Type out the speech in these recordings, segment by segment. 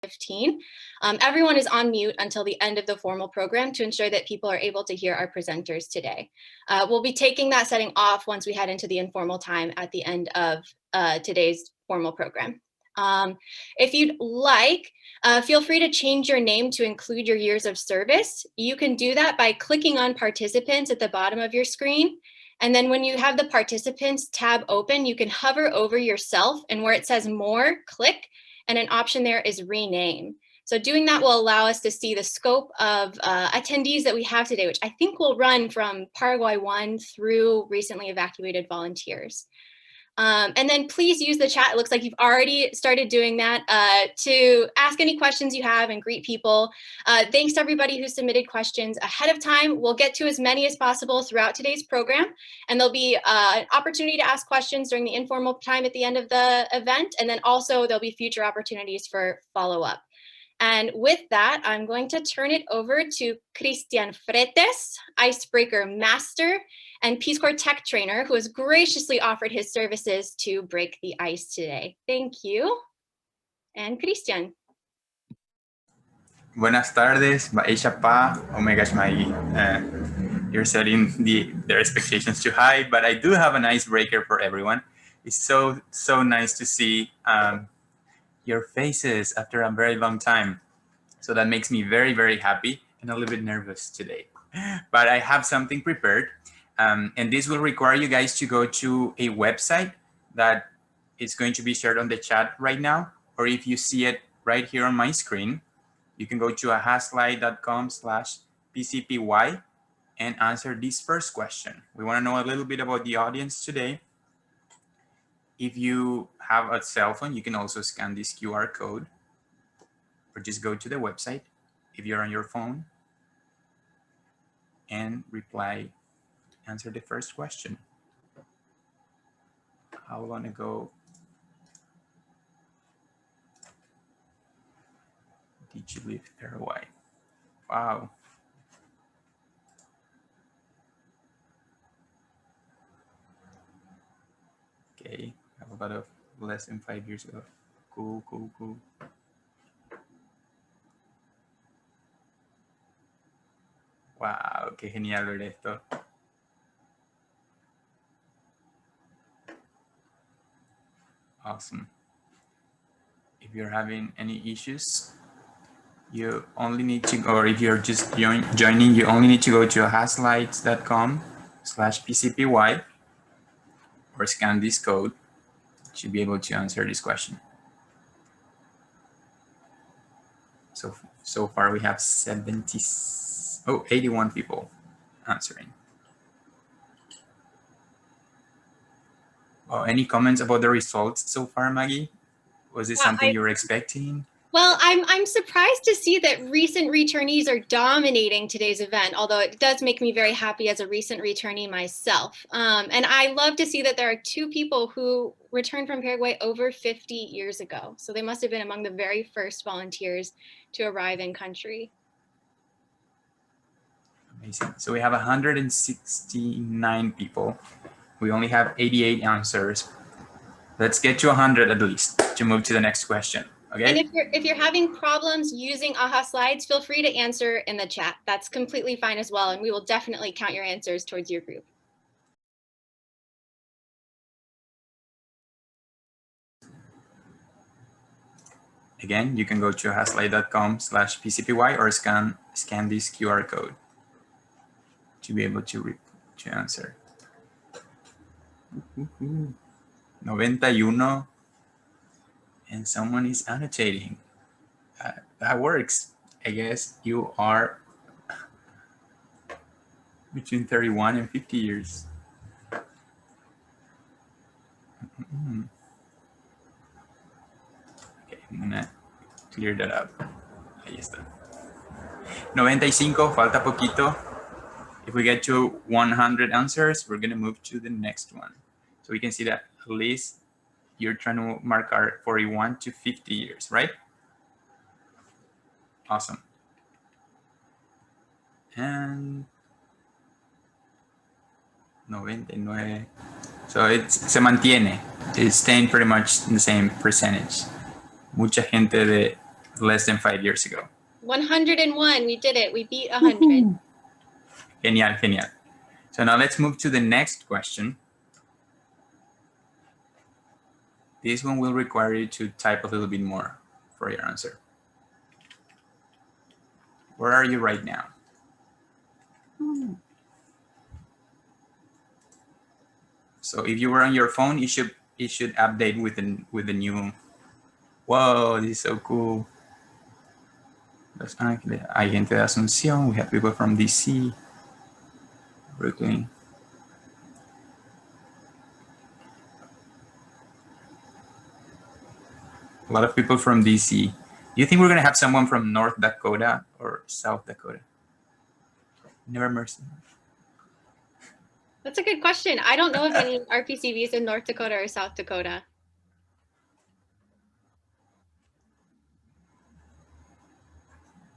15. Everyone is on mute until the end of the formal program to ensure that people are able to hear our presenters today. We'll be taking that setting off once we head into the informal time at the end of today's formal program. If you'd like, feel free to change your name to include your years of service. You can do that by clicking on participants at the bottom of your screen. And then when you have the participants tab open, you can hover over yourself, and where it says more, click, and an option there is rename. So doing that will allow us to see the scope of attendees that we have today, which I think will run from Paraguay 1 through recently evacuated volunteers. And then please use the chat. It looks like you've already started doing that to ask any questions you have and greet people. Thanks to everybody who submitted questions ahead of time. We'll get to as many as possible throughout today's program. And there'll be an opportunity to ask questions during the informal time at the end of the event. And then also there'll be future opportunities for follow-up. And with that, I'm going to turn it over to Cristian Fretes, Icebreaker Master and Peace Corps Tech Trainer, who has graciously offered his services to break the ice today. Thank you. And Cristian. Buenas tardes, oh my gosh, you're setting their expectations too high, but I do have an icebreaker for everyone. It's so nice to see your faces after a very long time. So that makes me very, very happy and a little bit nervous today. But I have something prepared. And this will require you guys to go to a website that is going to be shared on the chat right now. Or if you see it right here on my screen, you can go to ahaslide.com/PCPY and answer this first question. We want to know a little bit about the audience today. If you have a cell phone, you can also scan this QR code or just go to the website if you're on your phone and answer the first question. How long ago did you leave Paraguay? Wow. Okay, about less than 5 years ago. Cool. Wow, qué genial ver esto. Awesome. If you're having any issues, you only need to, or if you're just joining, you only need to go to ahaslide.com/PCPY or scan this code to be able to answer this question. So far we have 81 people answering. Oh, any comments about the results so far, Maggie? Was it something you were expecting? Well, I'm surprised to see that recent returnees are dominating today's event, although it does make me very happy as a recent returnee myself. And I love to see that there are 2 people who returned from Paraguay over 50 years ago. So they must have been among the very first volunteers to arrive in country. Amazing. So we have 169 people. We only have 88 answers. Let's get to 100 at least to move to the next question. Okay. And if you're having problems using AHA Slides, feel free to answer in the chat. That's completely fine as well. And we will definitely count your answers towards your group. Again, you can go to ahaslide.com/PCPY or scan this QR code to be able to answer. 91, and someone is annotating. That works. I guess you are between 31 and 50 years. Okay, I'm gonna clear that up. Ahí está. 95, falta poquito. If we get to 100 answers, we're gonna move to the next one. So we can see that at least you're trying to mark our 41 to 50 years, right? Awesome. And 99. So se mantiene. It's staying pretty much in the same percentage. Mucha gente de less than 5 years ago. 101, we did it. We beat 100. Genial, genial. So now let's move to the next question. This one will require you to type a little bit more for your answer. Where are you right now? So if you were on your phone, it should update with the new. Whoa, this is so cool. Los Ángeles, hay gente de Asunción. We have people from DC, Brooklyn. A lot of people from DC. Do you think we're gonna have someone from North Dakota or South Dakota? Never mercy. That's a good question. I don't know of any RPCVs in North Dakota or South Dakota.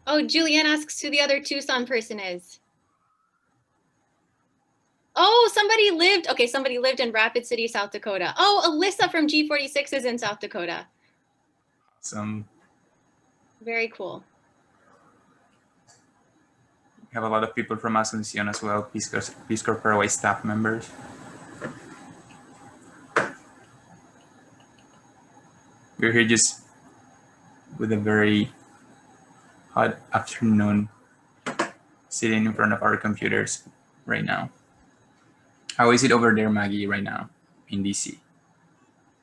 Oh, Julianne asks who the other Tucson person is. Oh, somebody lived in Rapid City, South Dakota. Oh, Alyssa from G46 is in South Dakota. Awesome. Very cool. We have a lot of people from Asunción as well, Peace Corps Paraguay staff members. We're here just with a very hot afternoon, sitting in front of our computers right now. How is it over there, Maggie, right now in DC?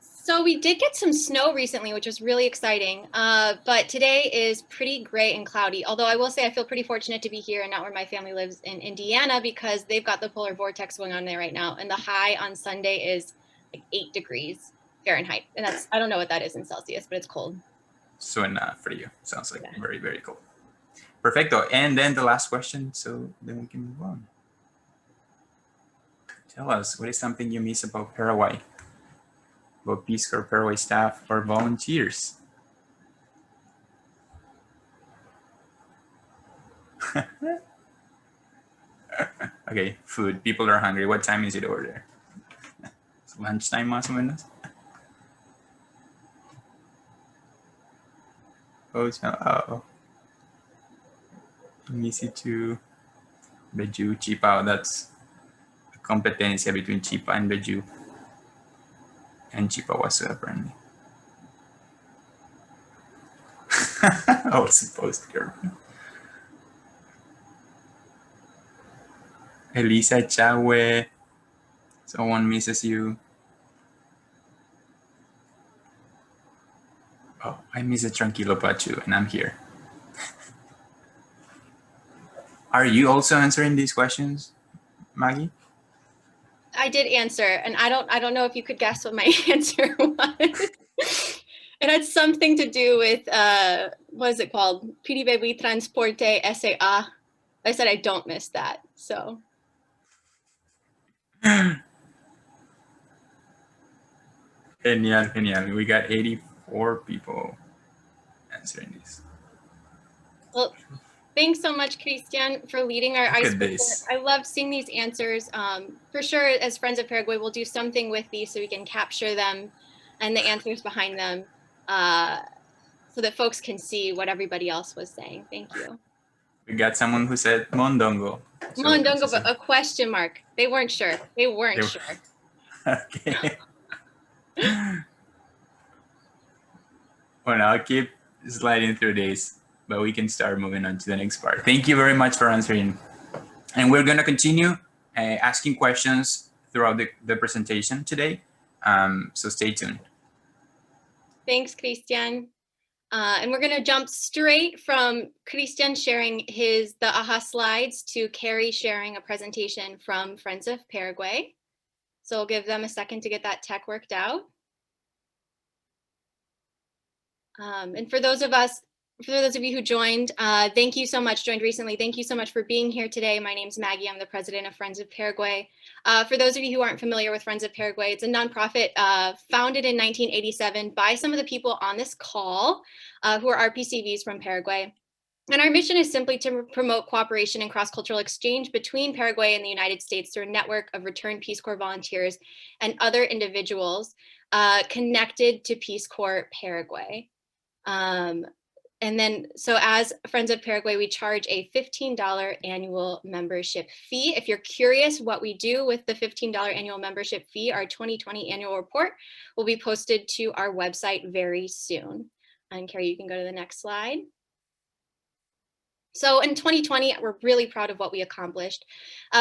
So we did get some snow recently, which was really exciting. But today is pretty gray and cloudy. Although I will say I feel pretty fortunate to be here and not where my family lives in Indiana, because they've got the polar vortex going on there right now. And the high on Sunday is like 8 degrees Fahrenheit. And that's, I don't know what that is in Celsius, but it's cold. Suena frío. Sounds like very, very cold. Perfecto. And then the last question, so then we can move on. Tell us, what is something you miss about Paraguay? About Peace Corps Paraguay staff or volunteers? Okay, food. People are hungry. What time is it over there? It's lunchtime, más o menos. Oh, miss it too. Beju, Chipa, that's a competencia between Chipa and Beju. And Chipa was apparently. I was supposed to go. Elisa Chawe, someone misses you. Oh, I miss a Tranquilo Pachu, and I'm here. Are you also answering these questions, Maggie? I did answer, and I don't know if you could guess what my answer was. It had something to do with what is it called? PDBB Transporte SA. I said I don't miss that. So Genial, genial. We got 84 people answering this. well, thanks so much, Christian, for leading our icebreaker. I love seeing these answers. For sure, as Friends of Paraguay, we'll do something with these so we can capture them and the answers behind them so that folks can see what everybody else was saying. Thank you. We got someone who said Mondongo. So Mondongo, but a question mark. They weren't sure. They weren't sure. Okay. Well, I'll keep sliding through this, but we can start moving on to the next part. Thank you very much for answering. And we're going to continue asking questions throughout the presentation today. So stay tuned. Thanks, Christian. And we're going to jump straight from Christian sharing the AHA slides to Carrie sharing a presentation from Friends of Paraguay. So I'll give them a second to get that tech worked out. And for those of you who joined, thank you so much, joined recently. Thank you so much for being here today. My name's Maggie. I'm the president of Friends of Paraguay. For those of you who aren't familiar with Friends of Paraguay, it's a nonprofit founded in 1987 by some of the people on this call who are RPCVs from Paraguay. And our mission is simply to promote cooperation and cross-cultural exchange between Paraguay and the United States through a network of returned Peace Corps volunteers and other individuals connected to Peace Corps Paraguay. And then, so as Friends of Paraguay, we charge a $15 annual membership fee. If you're curious what we do with the $15 annual membership fee, our 2020 annual report will be posted to our website very soon. And Carrie, you can go to the next slide. So in 2020, we're really proud of what we accomplished.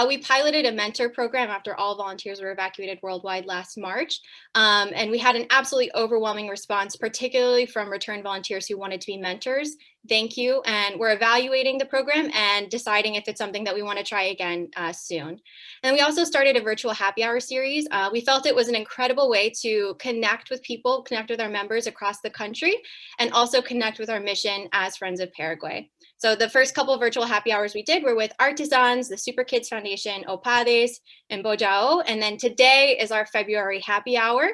We piloted a mentor program after all volunteers were evacuated worldwide last March. And we had an absolutely overwhelming response, particularly from return volunteers who wanted to be mentors. Thank you. And we're evaluating the program and deciding if it's something that we want to try again soon. And we also started a virtual happy hour series. We felt it was an incredible way to connect with people, connect with our members across the country, and also connect with our mission as Friends of Paraguay. So the first couple of virtual happy hours we did were with artisans, the Super Kids Foundation, Opades, and Bojao. And then today is our February happy hour.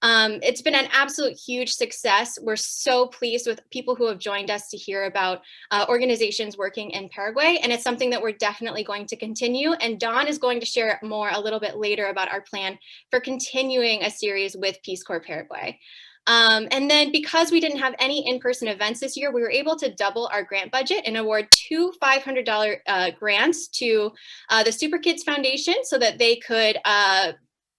It's been an absolute huge success. We're so pleased with people who have joined us to hear about organizations working in Paraguay. And it's something that we're definitely going to continue. And Dawn is going to share more a little bit later about our plan for continuing a series with Peace Corps Paraguay. And then because we didn't have any in-person events this year, we were able to double our grant budget and award two $500 grants to the Super Kids Foundation so that they could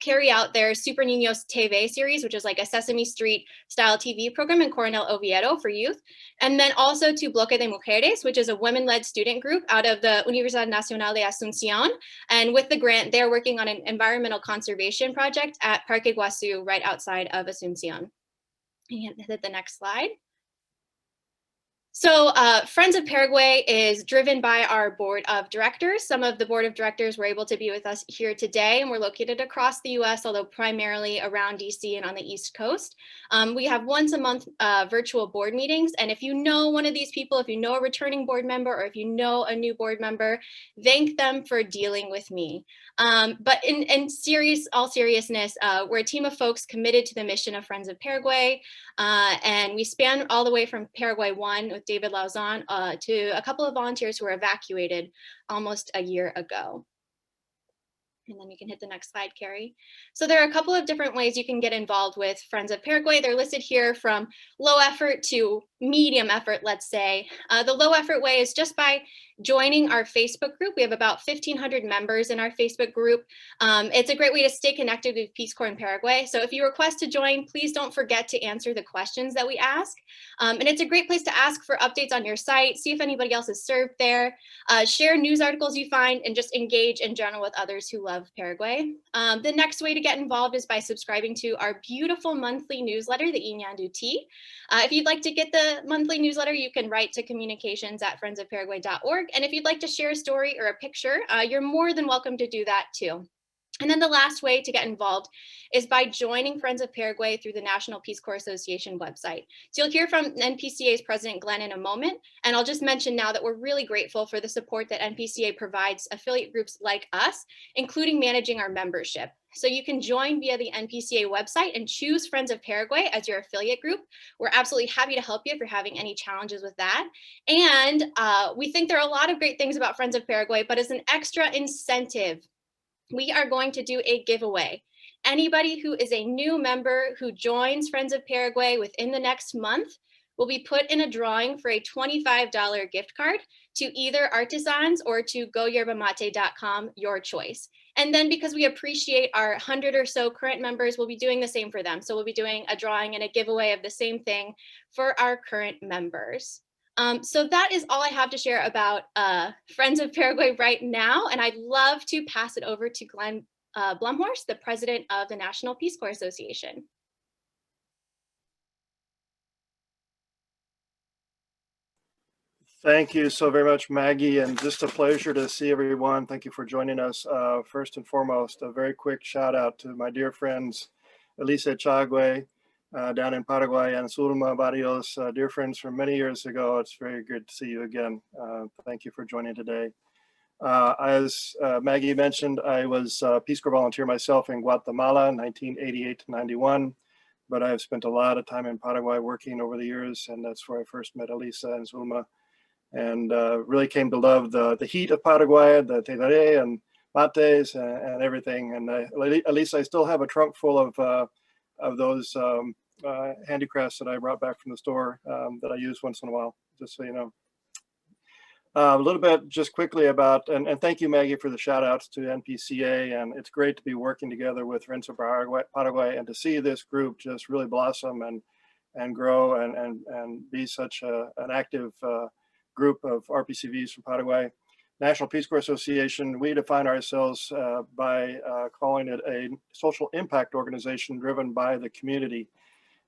carry out their Super Niños TV series, which is like a Sesame Street style TV program in Coronel Oviedo for youth. And then also to Bloque de Mujeres, which is a women-led student group out of the Universidad Nacional de Asunción. And with the grant, they're working on an environmental conservation project at Parque Iguazu right outside of Asunción. And hit the next slide. So Friends of Paraguay is driven by our board of directors. Some of the board of directors were able to be with us here today, and we're located across the US, although primarily around DC and on the East Coast. We have once a month virtual board meetings. And if you know one of these people, if you know a returning board member, or if you know a new board member, thank them for dealing with me. But in all seriousness, we're a team of folks committed to the mission of Friends of Paraguay. And we span all the way from Paraguay 1 with David Lauzon to a couple of volunteers who were evacuated almost a year ago. And then you can hit the next slide, Carrie. So there are a couple of different ways you can get involved with Friends of Paraguay. They're listed here from low effort to medium effort, let's say. The low effort way is just by joining our Facebook group. We have about 1,500 members in our Facebook group. It's a great way to stay connected with Peace Corps in Paraguay. So if you request to join, please don't forget to answer the questions that we ask. And it's a great place to ask for updates on your site, see if anybody else is served there, share news articles you find, and just engage in general with others who love Paraguay. The next way to get involved is by subscribing to our beautiful monthly newsletter, the Inyandu Tea. If you'd like to get the monthly newsletter, you can write to communications@friendsofparaguay.org. And if you'd like to share a story or a picture, you're more than welcome to do that too. And then the last way to get involved is by joining Friends of Paraguay through the National Peace Corps Association website. So you'll hear from NPCA's President Glenn in a moment. And I'll just mention now that we're really grateful for the support that NPCA provides affiliate groups like us, including managing our membership. So you can join via the NPCA website and choose Friends of Paraguay as your affiliate group. We're absolutely happy to help you if you're having any challenges with that. And we think there are a lot of great things about Friends of Paraguay, but as an extra incentive, we are going to do a giveaway. Anybody who is a new member who joins Friends of Paraguay within the next month will be put in a drawing for a $25 gift card to either Artisans or to goyerbamate.com, your choice. And then because we appreciate our 100 or so current members, we'll be doing the same for them. So we'll be doing a drawing and a giveaway of the same thing for our current members. So that is all I have to share about Friends of Paraguay right now. And I'd love to pass it over to Glenn Blumhorst, the president of the National Peace Corps Association. Thank you so very much, Maggie, and just a pleasure to see everyone. Thank you for joining us. First and foremost, a very quick shout out to my dear friends, Elisa Chagüe, down in Paraguay, and Zulma Barrios, dear friends from many years ago. It's very good to see you again. Thank you for joining today. As Maggie mentioned, I was a Peace Corps volunteer myself in Guatemala, 1988 to 91, but I've spent a lot of time in Paraguay working over the years, and that's where I first met Elisa and Zulma, and really came to love the heat of Paraguay, the tedare and mates and everything. And at least I still have a trunk full of those handicrafts that I brought back from the store that I use once in a while. just so you know. A little bit just quickly about, and thank you, Maggie, for the shout outs to NPCA. And it's great to be working together with Friends of Paraguay and to see this group just really blossom and grow and be such an active group of RPCVs from Paraguay. National Peace Corps Association, we define ourselves by calling it a social impact organization driven by the community.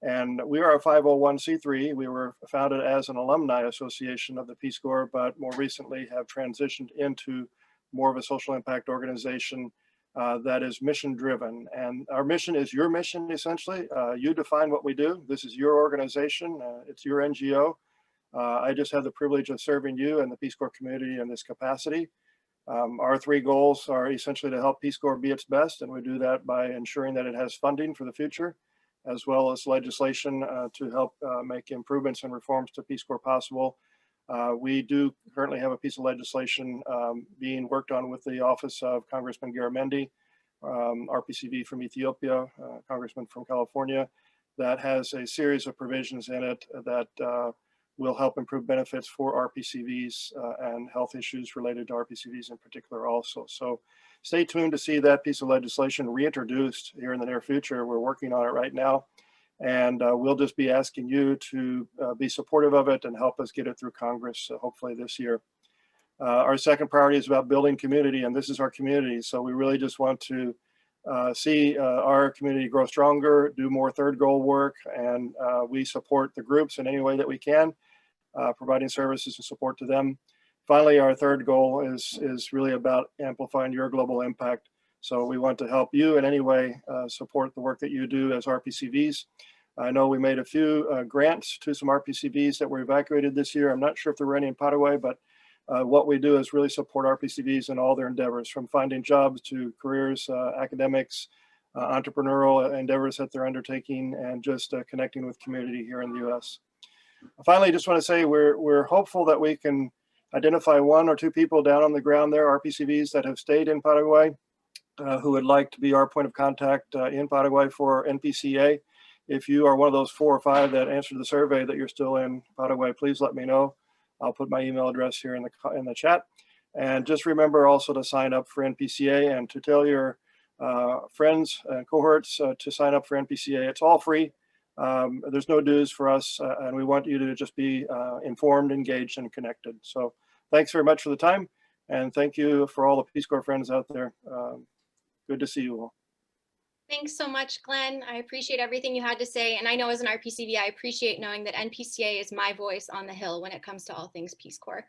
And we are a 501c3. We were founded as an alumni association of the Peace Corps, but more recently have transitioned into more of a social impact organization that is mission driven. And our mission is your mission, essentially. You define what we do. This is your organization. It's your NGO. I just have the privilege of serving you and the Peace Corps community in this capacity. Our three goals are essentially to help Peace Corps be its best, and we do that by ensuring that it has funding for the future, as well as legislation to help make improvements and reforms to Peace Corps possible. We do currently have a piece of legislation being worked on with the Office of Congressman Garamendi, RPCV from Ethiopia, Congressman from California, that has a series of provisions in it that will help improve benefits for RPCVs and health issues related to RPCVs in particular also. So stay tuned to see that piece of legislation reintroduced here in the near future. We're working on it right now, and we'll just be asking you to be supportive of it and help us get it through Congress, hopefully this year. Our second priority is about building community, and this is our community. So we really just want to see our community grow stronger, do more third goal work, and we support the groups in any way that we can, providing services and support to them. Finally, our third goal is really about amplifying your global impact. So we want to help you in any way support the work that you do as RPCVs. I know we made a few grants to some RPCVs that were evacuated this year. I'm not sure if there were any in Paraguay, but what we do is really support RPCVs in all their endeavors, from finding jobs to careers, academics, entrepreneurial endeavors that they're undertaking, and just connecting with community here in the U.S. Finally, just want to say we're hopeful that we can identify one or two people down on the ground there, RPCVs that have stayed in Paraguay, who would like to be our point of contact in Paraguay for NPCA. If you are one of those 4 or 5 that answered the survey that you're still in Paraguay, please let me know. I'll put my email address here in the chat. And just remember also to sign up for NPCA and to tell your friends and cohorts to sign up for NPCA. It's all free. There's no dues for us, and we want you to just be informed, engaged, and connected. So thanks very much for the time, and thank you for all the Peace Corps friends out there. Good to see you all. Thanks so much, Glenn. I appreciate everything you had to say. And I know as an RPCV, I appreciate knowing that NPCA is my voice on the Hill when it comes to all things Peace Corps.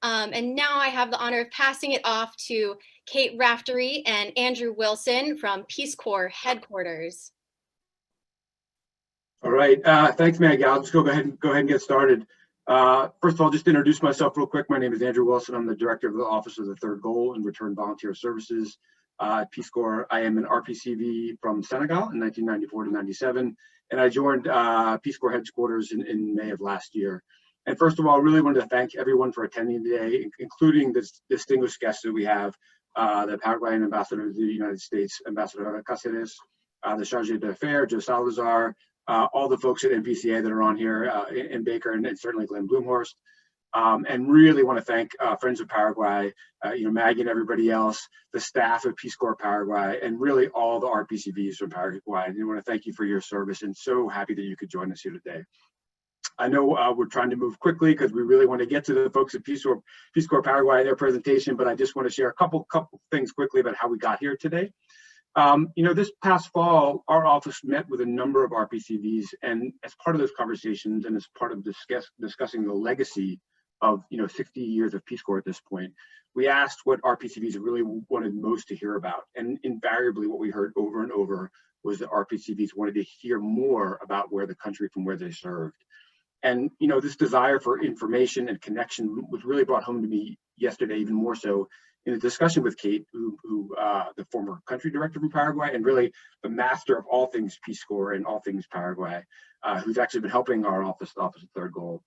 And now I have the honor of passing it off to Kate Raftery and Andrew Wilson from Peace Corps headquarters. All right, thanks, Maggie. I'll just go ahead and get started. First of all, just to introduce myself real quick. My name is Andrew Wilson. I'm the director of the Office of the Third Goal and Return Volunteer Services at Peace Corps. I am an RPCV from Senegal in 1994 to 97, and I joined Peace Corps headquarters in May of last year. And first of all, I really wanted to thank everyone for attending today, including the distinguished guests that we have, the Paraguayan ambassador to the United States, Ambassador Cáceres, the Chargé d'Affaires, Joe Salazar, all the folks at NPCA that are on here, in Baker, and certainly Glenn Bloomhorst. And really want to thank Friends of Paraguay, Maggie and everybody else, the staff of Peace Corps Paraguay, and really all the RPCVs from Paraguay. And I want to thank you for your service, and so happy that you could join us here today. I know we're trying to move quickly because we really want to get to the folks at Peace Corps Paraguay and their presentation, but I just want to share a couple things quickly about how we got here today. This past fall, our office met with a number of RPCVs, and as part of those conversations and as part of discussing the legacy of 60 years of Peace Corps at this point, we asked what RPCVs really wanted most to hear about. And invariably what we heard over and over was that RPCVs wanted to hear more about where the country from where they served. And this desire for information and connection was really brought home to me yesterday, even more so in a discussion with Kate, who the former country director from Paraguay, and really the master of all things Peace Corps and all things Paraguay, who's actually been helping our office of Third Goal.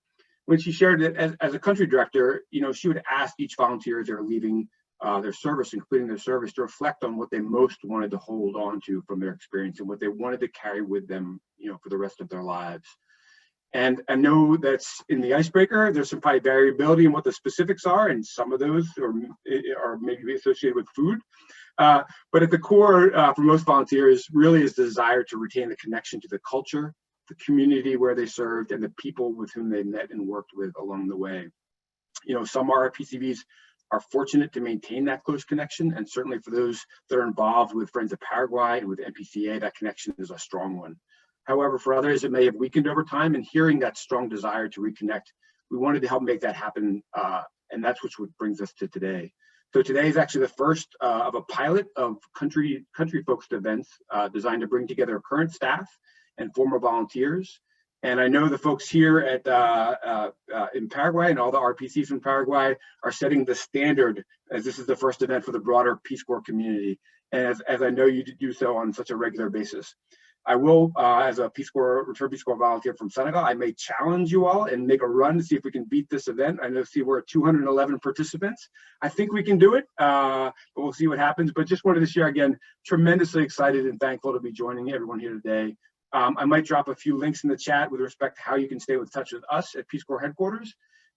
When she shared that as a country director, she would ask each volunteer as they're leaving their service, including their service, to reflect on what they most wanted to hold on to from their experience and what they wanted to carry with them, for the rest of their lives. And I know that's in the icebreaker, there's some probably variability in what the specifics are, and some of those are maybe associated with food. But at the core, for most volunteers, really is the desire to retain the connection to the culture, the community where they served, and the people with whom they met and worked with along the way. You know, some RPCVs are fortunate to maintain that close connection, and certainly for those that are involved with Friends of Paraguay and with NPCA, that connection is a strong one. However, for others, it may have weakened over time, and hearing that strong desire to reconnect, we wanted to help make that happen, and that's what brings us to today. So today is actually the first of a pilot of country-focused events designed to bring together current staff and former volunteers. And I know the folks here at in Paraguay and all the RPCs in Paraguay are setting the standard, as this is the first event for the broader Peace Corps community, and as I know you do so on such a regular basis. I will, as a return Peace Corps volunteer from Senegal, I may challenge you all and make a run to see if we can beat this event. I know, we're at 211 participants. I think we can do it, but we'll see what happens. But just wanted to share again, tremendously excited and thankful to be joining everyone here today. I might drop a few links in the chat with respect to how you can stay in touch with us at Peace Corps headquarters.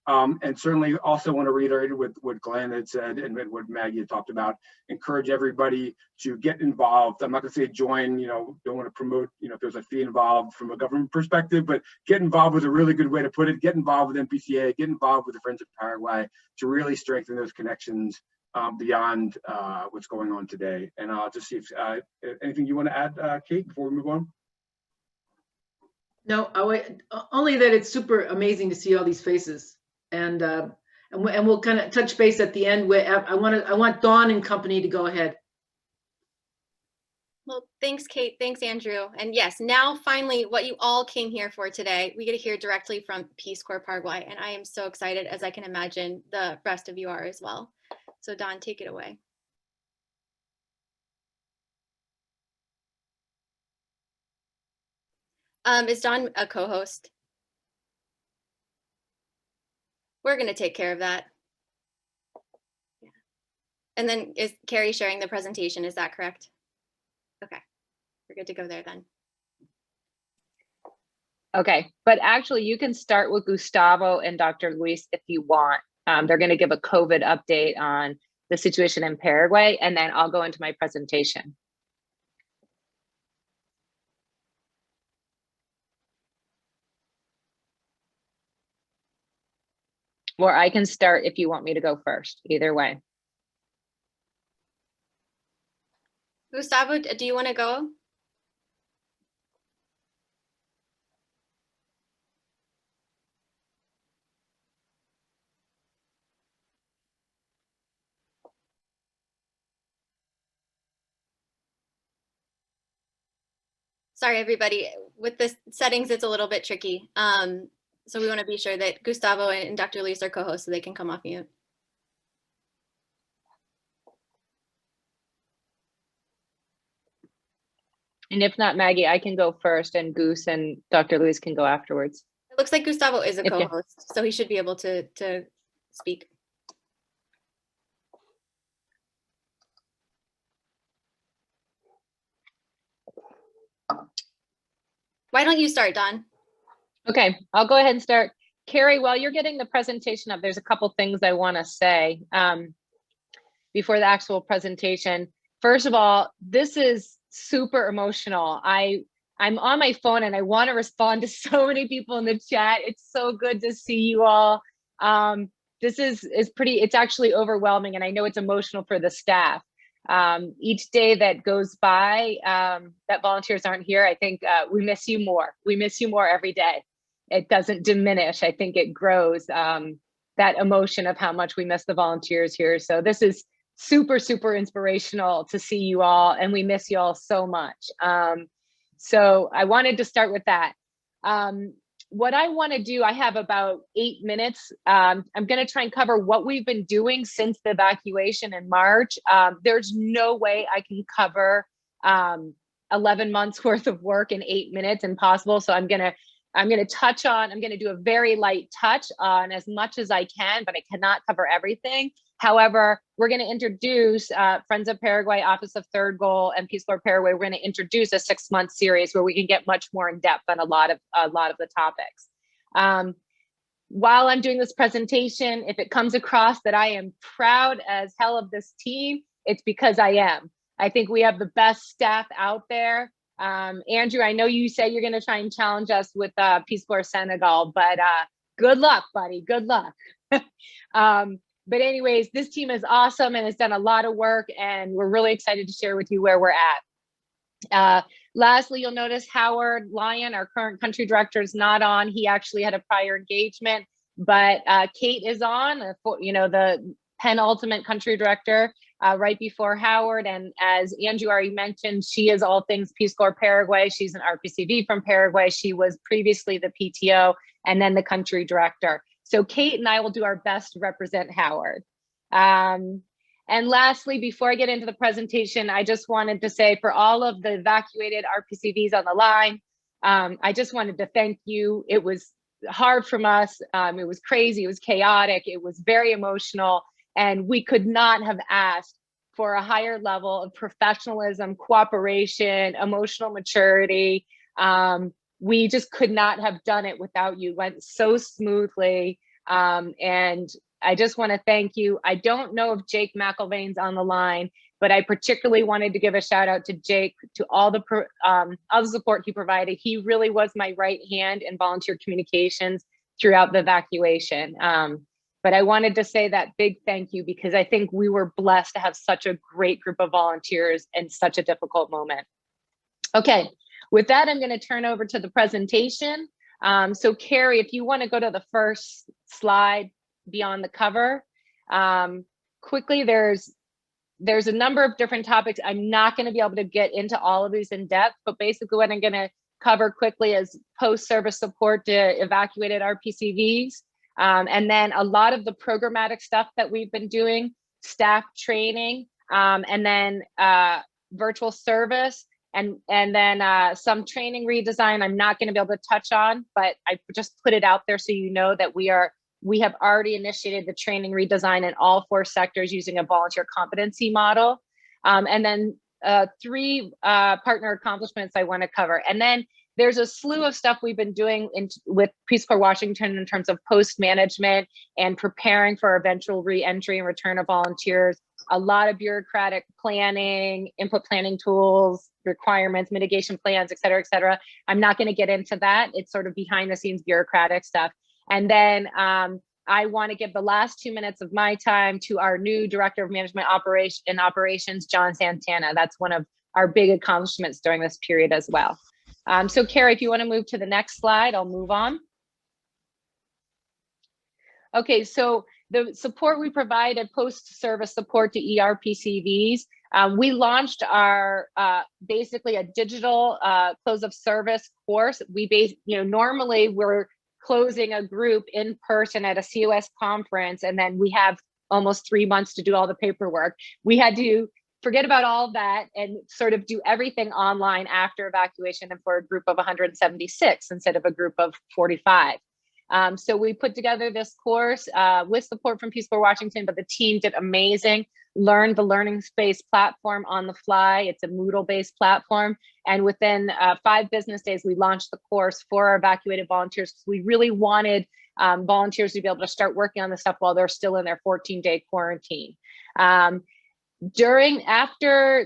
And certainly also want to reiterate what Glenn had said and what Maggie had talked about, encourage everybody to get involved. I'm not going to say join, don't want to promote, if there's a fee involved from a government perspective, but get involved with a really good way to put it. Get involved with NPCA, get involved with the Friends of Paraguay to really strengthen those connections beyond what's going on today. And I'll just see if anything you want to add, Kate, before we move on. No, only that it's super amazing to see all these faces. And we'll kind of touch base at the end. Where I want Dawn and company to go ahead. Well, thanks, Kate. Thanks, Andrew. And yes, now finally, what you all came here for today, we get to hear directly from Peace Corps Paraguay. And I am so excited, as I can imagine the rest of you are as well. So Dawn, take it away. Is Dawn a co-host? We're going to take care of that. Yeah. And then is Carrie sharing the presentation? Is that correct? Okay, we're good to go there then. Okay, but actually you can start with Gustavo and Dr. Luis if you want. They're going to give a COVID update on the situation in Paraguay, and then I'll go into my presentation. Or I can start if you want me to go first, either way. Gustavo, do you want to go? Sorry, everybody. With the settings, it's a little bit tricky. So we want to be sure that Gustavo and Dr. Luis are co-hosts so they can come off mute. And if not, Maggie, I can go first, and Goose and Dr. Luis can go afterwards. It looks like Gustavo is a co-host, so he should be able to speak. Why don't you start, Dawn? Okay, I'll go ahead and start. Carrie, while you're getting the presentation up, there's a couple things I want to say before the actual presentation. First of all, this is super emotional. I'm on my phone and I want to respond to so many people in the chat. It's so good to see you all. This is pretty, it's actually overwhelming, and I know it's emotional for the staff. Each day that goes by that volunteers aren't here, I think we miss you more. We miss you more every day. It doesn't diminish. I think it grows, that emotion of how much we miss the volunteers here. So this is super, super inspirational to see you all, and we miss you all so much. So I wanted to start with that. What I want to do, I have about 8 minutes. I'm going to try and cover what we've been doing since the evacuation in March. There's no way I can cover 11 months worth of work in 8 minutes, impossible. So I'm going to do a very light touch on as much as I can, but I cannot cover everything. However, we're going to introduce Friends of Paraguay, Office of Third Goal, and Peace Corps Paraguay. We're going to introduce a 6-month series where we can get much more in depth on a lot of the topics. While I'm doing this presentation, if it comes across that I am proud as hell of this team, it's because I am. I think we have the best staff out there. Andrew, I know you say you're going to try and challenge us with Peace Corps Senegal, but good luck, buddy. Good luck. But anyways, this team is awesome and has done a lot of work, and we're really excited to share with you where we're at. Lastly, you'll notice Howard Lyon, our current country director, is not on. He actually had a prior engagement, but Kate is on, the penultimate country director right before Howard. And as Andrew already mentioned, she is all things Peace Corps Paraguay. She's an RPCV from Paraguay. She was previously the PTO and then the country director. So Kate and I will do our best to represent Howard. And lastly, before I get into the presentation, I just wanted to say for all of the evacuated RPCVs on the line, I just wanted to thank you. It was hard from us. It was crazy. It was chaotic. It was very emotional. And we could not have asked for a higher level of professionalism, cooperation, emotional maturity. We just could not have done it without you. It went so smoothly. And I just want to thank you. I don't know if Jake McIlvain's on the line, but I particularly wanted to give a shout out to Jake, to all the support he provided. He really was my right hand in volunteer communications throughout the evacuation. But I wanted to say that big thank you because I think we were blessed to have such a great group of volunteers in such a difficult moment. Okay, with that, I'm going to turn over to the presentation. So Carrie, if you want to go to the first slide beyond the cover. Quickly, there's a number of different topics. I'm not going to be able to get into all of these in depth, but basically what I'm going to cover quickly is post-service support to evacuated RPCVs. And then a lot of the programmatic stuff that we've been doing, staff training, and then virtual service, and then some training redesign I'm not going to be able to touch on, but I just put it out there so you know that we have already initiated the training redesign in all 4 sectors using a volunteer competency model. And then 3 partner accomplishments I want to cover. And then there's a slew of stuff we've been doing with Peace Corps Washington in terms of post-management and preparing for eventual re-entry and return of volunteers. A lot of bureaucratic planning, input planning tools, requirements, mitigation plans, et cetera, et cetera. I'm not going to get into that. It's sort of behind the scenes bureaucratic stuff. And then I want to give the last 2 minutes of my time to our new Director of Management Operations, John Santana. That's one of our big accomplishments during this period as well. So Carrie, if you want to move to the next slide, I'll move on. Okay, so the support we provided, post-service support to ERPCVs, we launched our basically a digital close of service course. Normally we're closing a group in person at a COS conference, and then we have almost 3 months to do all the paperwork. We had to forget about all of that and sort of do everything online after evacuation, and for a group of 176 instead of a group of 45. So we put together this course with support from Peace Corps Washington, but the team did amazing. Learned the Learning Space platform on the fly. It's a Moodle-based platform. And within 5 business days, we launched the course for our evacuated volunteers. We really wanted volunteers to be able to start working on this stuff while they're still in their 14-day quarantine. After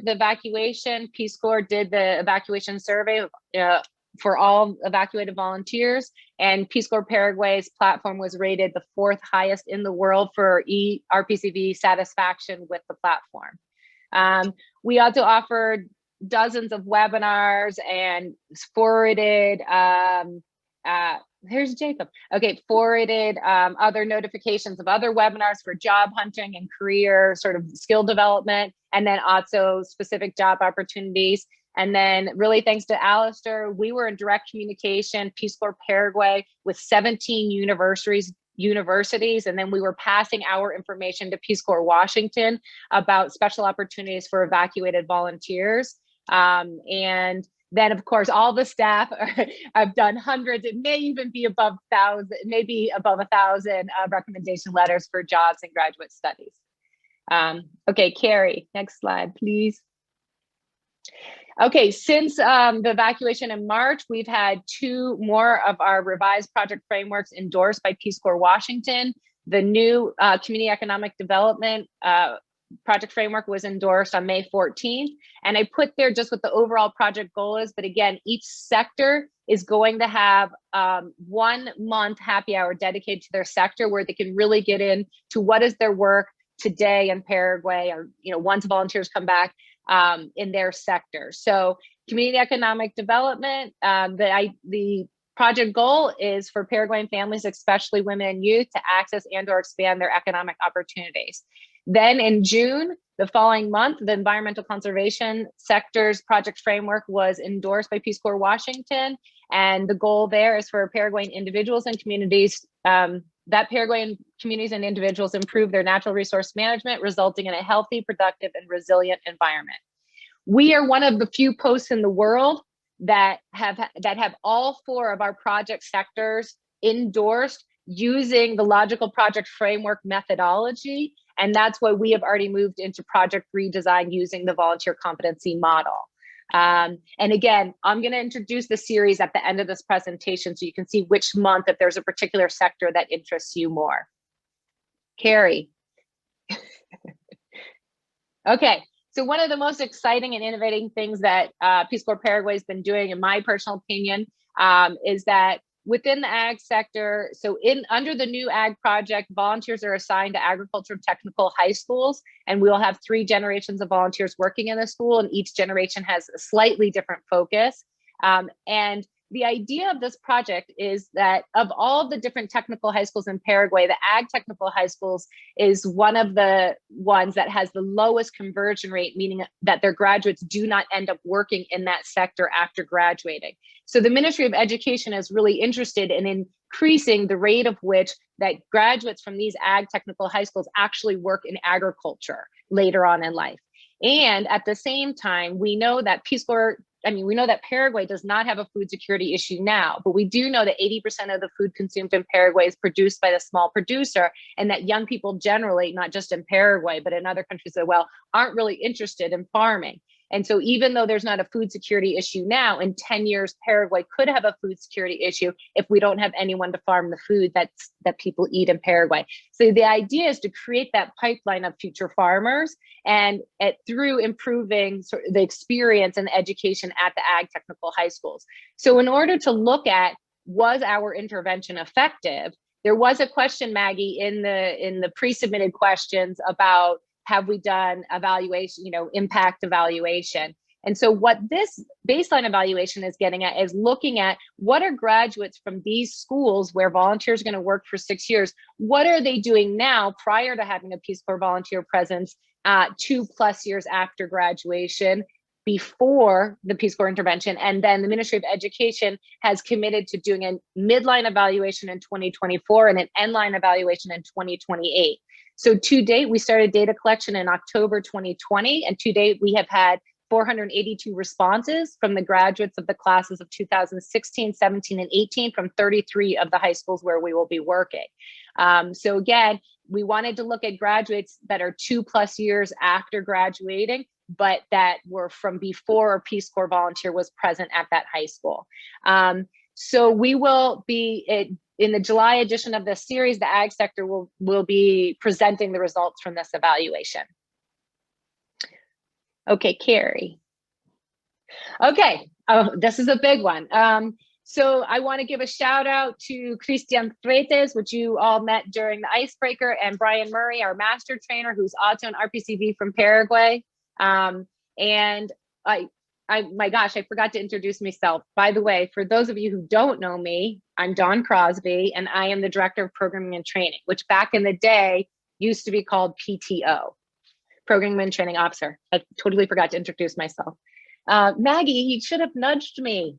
the evacuation, Peace Corps did the evacuation survey for all evacuated volunteers, and Peace Corps Paraguay's platform was rated the 4th highest in the world for RPCV satisfaction with the platform. We also offered dozens of webinars and forwarded, here's Jacob. Okay, forwarded other notifications of other webinars for job hunting and career sort of skill development, and then also specific job opportunities. And then really thanks to Alistair, we were in direct communication, Peace Corps Paraguay, with 17 universities, and then we were passing our information to Peace Corps Washington about special opportunities for evacuated volunteers. And then of course, all the staff have done hundreds, it may even be above 1,000, maybe above 1,000 recommendation letters for jobs and graduate studies. Okay, Carrie, next slide, please. Okay, since the evacuation in March, we've had 2 more of our revised project frameworks endorsed by Peace Corps Washington. The new community economic development project framework was endorsed on May 14th. And I put there just what the overall project goal is. But again, each sector is going to have 1 month happy hour dedicated to their sector where they can really get into what is their work today in Paraguay, or once volunteers come back in their sector. So community economic development, the project goal is for Paraguayan families, especially women and youth, to access and or expand their economic opportunities. Then in June, the following month, the environmental conservation sector's project framework was endorsed by Peace Corps Washington. And the goal there is for Paraguayan individuals and communities, that Paraguayan communities and individuals improve their natural resource management, resulting in a healthy, productive, and resilient environment. We are one of the few posts in the world that have all 4 of our project sectors endorsed using the logical project framework methodology. And that's why we have already moved into project redesign using the volunteer competency model. And again, I'm going to introduce the series at the end of this presentation so you can see which month, if there's a particular sector that interests you more. Carrie. Okay, so one of the most exciting and innovating things that Peace Corps Paraguay has been doing, in my personal opinion, is that within the ag sector, so under the new ag project, volunteers are assigned to agriculture technical high schools, and we will have 3 generations of volunteers working in the school, and each generation has a slightly different focus. And the idea of this project is that of all the different technical high schools in Paraguay, the ag technical high schools is one of the ones that has the lowest conversion rate, meaning that their graduates do not end up working in that sector after graduating. So the Ministry of Education is really interested in increasing the rate of which that graduates from these ag technical high schools actually work in agriculture later on in life. And at the same time, we know that we know that Paraguay does not have a food security issue now, but we do know that 80% of the food consumed in Paraguay is produced by the small producer, and that young people generally, not just in Paraguay, but in other countries as well, aren't really interested in farming. And so even though there's not a food security issue now, in 10 years, Paraguay could have a food security issue if we don't have anyone to farm the food that people eat in Paraguay. So the idea is to create that pipeline of future farmers, and through improving the experience and the education at the ag technical high schools. So in order to look at, was our intervention effective, there was a question, Maggie, in the pre-submitted questions about, have we done evaluation, impact evaluation? And so what this baseline evaluation is getting at is looking at what are graduates from these schools where volunteers are going to work for 6 years, what are they doing now prior to having a Peace Corps volunteer presence 2+ years after graduation, before the Peace Corps intervention. And then the Ministry of Education has committed to doing a midline evaluation in 2024 and an endline evaluation in 2028. So to date, we started data collection in October 2020, and to date, we have had 482 responses from the graduates of the classes of 2016, 17, and 18 from 33 of the high schools where we will be working. So again, we wanted to look at graduates that are 2+ years after graduating, but that were from before a Peace Corps volunteer was present at that high school. So we will be, in the July edition of this series, the ag sector will be presenting the results from this evaluation. Okay, Carrie. Okay, this is a big one. So I want to give a shout out to Christian Fretes, which you all met during the icebreaker, and Brian Murray, our master trainer, who's also an RPCV from Paraguay. And my gosh, I forgot to introduce myself. By the way, for those of you who don't know me, I'm Dawn Crosby, and I am the Director of Programming and Training, which back in the day used to be called PTO, Programming and Training Officer. I totally forgot to introduce myself. Maggie, he should have nudged me.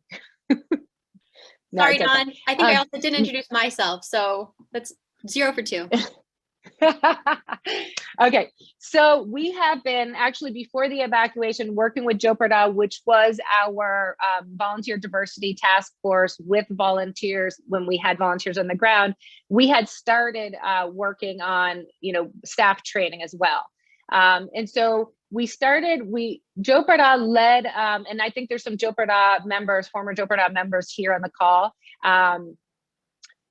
No, sorry, Dawn. I think I also didn't introduce myself, so that's 0 for 2. Okay, so we have been actually, before the evacuation, working with Joe Pardal, which was our volunteer diversity task force with volunteers. When we had volunteers on the ground, we had started working on staff training as well. And so Joe Parda led, and I think there's some Joe Parda members, former Joe Parda members here on the call.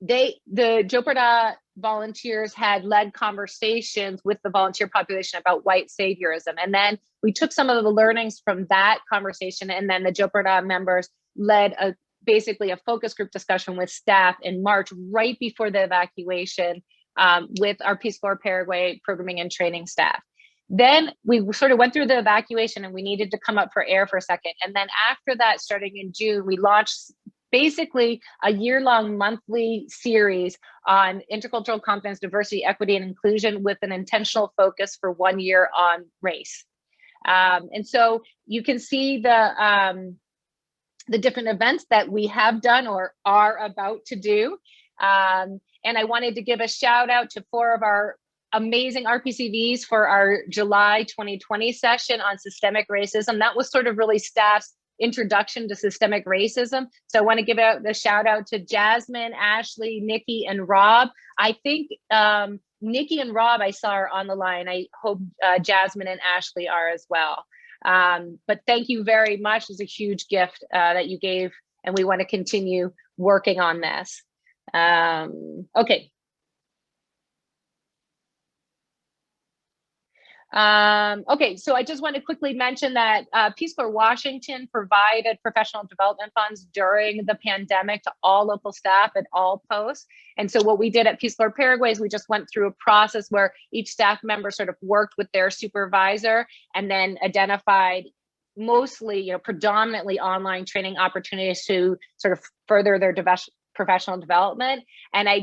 The Joe Parda volunteers had led conversations with the volunteer population about white saviorism. And then we took some of the learnings from that conversation, and then the Joe Parda members led basically a focus group discussion with staff in March, right before the evacuation, with our Peace Corps Paraguay programming and training staff. Then we sort of went through the evacuation and we needed to come up for air for a second. And then after that, starting in June, we launched basically a year-long monthly series on intercultural competence, diversity, equity, and inclusion with an intentional focus for 1 year on race. And so you can see the different events that we have done or are about to do. And I wanted to give a shout out to 4 of our amazing RPCVs for our July 2020 session on systemic racism. That was sort of really staff's introduction to systemic racism. So I want to give out the shout out to Jasmine, Ashley, Nikki, and Rob. I think Nikki and Rob, I saw are on the line. I hope Jasmine and Ashley are as well. But thank you very much. It's a huge gift that you gave, and we want to continue working on this. Okay. Okay, so I just want to quickly mention that Peace Corps Washington provided professional development funds during the pandemic to all local staff at all posts. And so what we did at Peace Corps Paraguay is we just went through a process where each staff member sort of worked with their supervisor and then identified mostly, predominantly online training opportunities to sort of further their professional development. And I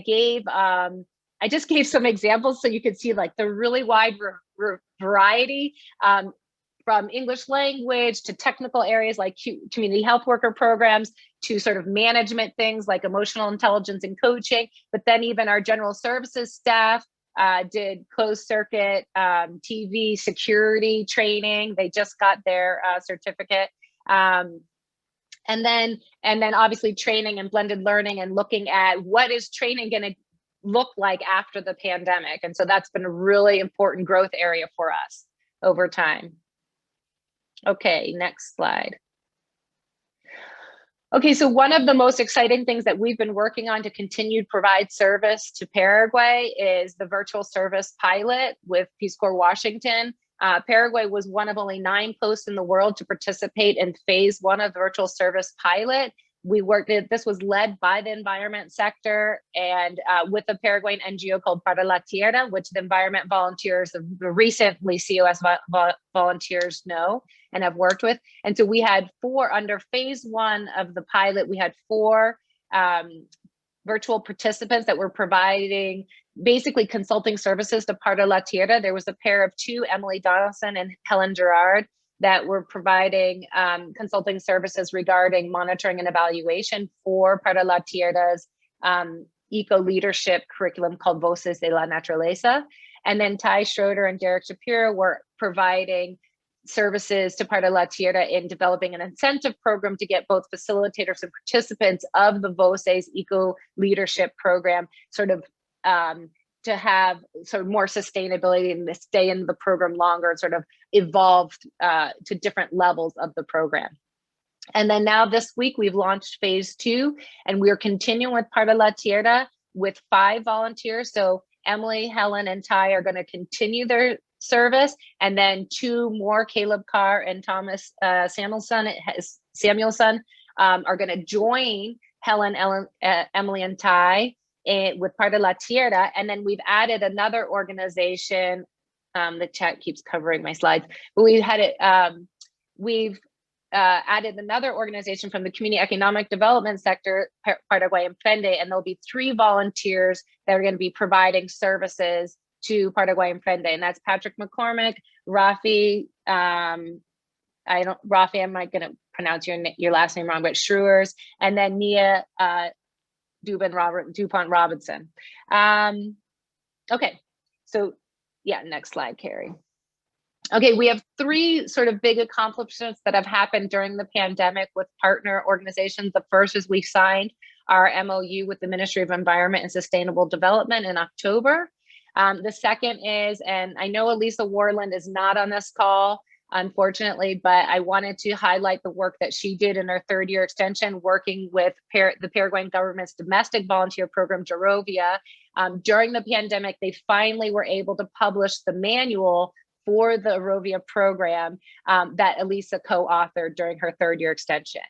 just gave some examples so you could see like the really wide variety, from English language to technical areas like community health worker programs to sort of management things like emotional intelligence and coaching. But then even our general services staff did closed circuit TV security training. They just got their certificate. And then obviously training and blended learning and looking at what is training going to look like after the pandemic. And so that's been a really important growth area for us over time. Okay, next slide. Okay, so one of the most exciting things that we've been working on to continue to provide service to Paraguay is the virtual service pilot with Peace Corps Washington. Paraguay was one of only 9 posts in the world to participate in phase 1 of the virtual service pilot. This was led by the environment sector and with a Paraguayan NGO called Para la Tierra, which the environment volunteers, the recently COS volunteers know and have worked with. And so we had 4 under phase 1 of the pilot. We had 4 virtual participants that were providing basically consulting services to Para la Tierra. There was a pair of 2, Emily Donaldson and Helen Gerard, that were providing consulting services regarding monitoring and evaluation for Para la Tierra's eco-leadership curriculum called Voces de la Naturaleza. And then Ty Schroeder and Derek Shapiro were providing services to Para la Tierra in developing an incentive program to get both facilitators and participants of the Voces eco-leadership program sort of to have sort of more sustainability and to stay in the program longer and sort of evolved to different levels of the program. And then now this week we've launched phase 2 and we're continuing with Para la Tierra with 5 volunteers. So Emily, Helen, and Ty are going to continue their service, and then 2 more, Caleb Carr and Thomas Samuelson are going to join Helen, Emily, and Ty with Para la Tierra. And then we've added another organization. The chat keeps covering my slides, but we've added another organization from the community economic development sector, Paraguay Emprende, and there'll be 3 volunteers that are going to be providing services to Paraguay Emprende, and that's Patrick McCormick, Rafi, Rafi, I'm not going to pronounce your last name wrong, but Schruers, and then Nia DuPont Robinson. Okay, so yeah, next slide, Carrie. Okay, we have 3 sort of big accomplishments that have happened during the pandemic with partner organizations. The first is we signed our MOU with the Ministry of Environment and Sustainable Development in October. The second is, and I know Elisa Warland is not on this call, unfortunately, but I wanted to highlight the work that she did in her third year extension, working with the Paraguayan government's domestic volunteer program, Jarovia. During the pandemic, they finally were able to publish the manual for the Jarovia program that Elisa co-authored during her third year extension.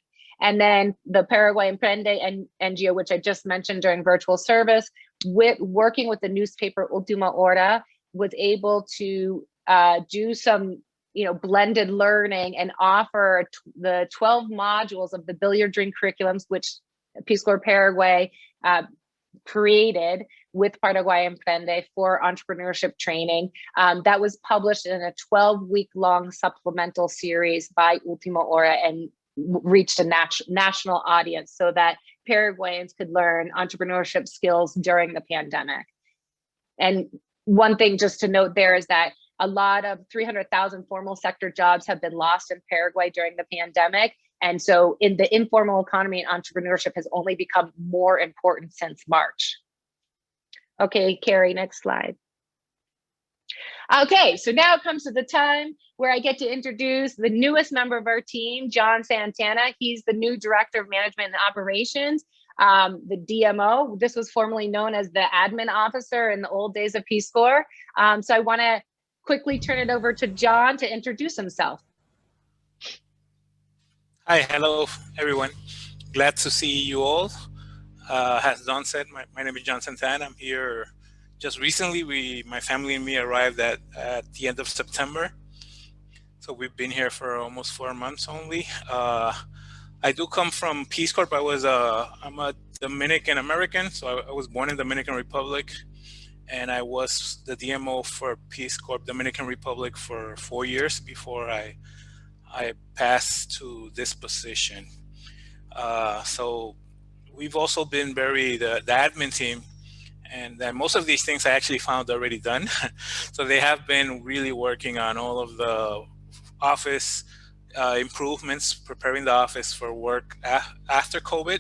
And then the Paraguay Emprende NGO, which I just mentioned during virtual service, working with the newspaper Ultima Hora, was able to do some blended learning and offer the 12 modules of the billiard dream curriculums, which Peace Corps Paraguay created with Paraguay Emprende for entrepreneurship training. That was published in a 12-week-long supplemental series by Ultima Hora and reached a national audience so that Paraguayans could learn entrepreneurship skills during the pandemic. And one thing just to note there is that a lot of 300,000 formal sector jobs have been lost in Paraguay during the pandemic. And so in the informal economy and entrepreneurship has only become more important since March. Okay, Carrie, next slide. Okay, so now it comes to the time where I get to introduce the newest member of our team, John Santana. He's the new Director of Management and Operations, the DMO. This was formerly known as the admin officer in the old days of Peace Corps. So I want to quickly turn it over to John to introduce himself. Hi, hello, everyone. Glad to see you all. As Don said, my name is John Santana. I'm here just recently. My family and me arrived at the end of September. So we've been here for almost 4 months only. I do come from Peace Corps. I'm a Dominican American, so I was born in Dominican Republic, and I was the DMO for Peace Corps Dominican Republic for 4 years before I passed to this position. So we've also been the admin team, and most of these things I actually found already done. So they have been really working on all of the office improvements, preparing the office for work after COVID.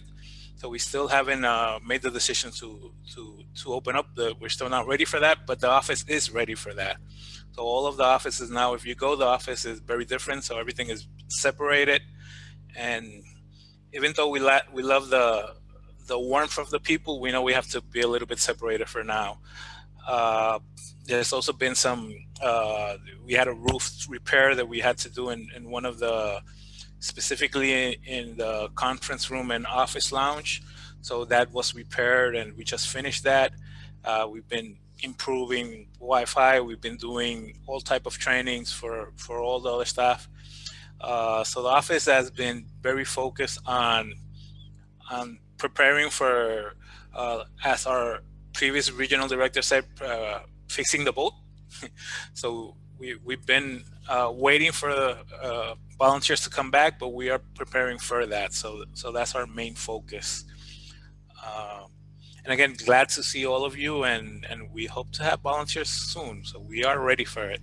So we still haven't made the decision to open up. We're still not ready for that, but the office is ready for that. So all of the offices now, if you go, the office is very different. So everything is separated, and even though we love the warmth of the people, we know we have to be a little bit separated for now. There's also been we had a roof repair that we had to do in one of specifically in the conference room and office lounge. So that was repaired, and we just finished that. We've been improving Wi-Fi. We've been doing all type of trainings for all the other staff. So the office has been very focused on preparing for, as our previous regional director said, fixing the boat. So we've been waiting for volunteers to come back, but we are preparing for that. So that's our main focus. And again, glad to see all of you, and we hope to have volunteers soon. So we are ready for it.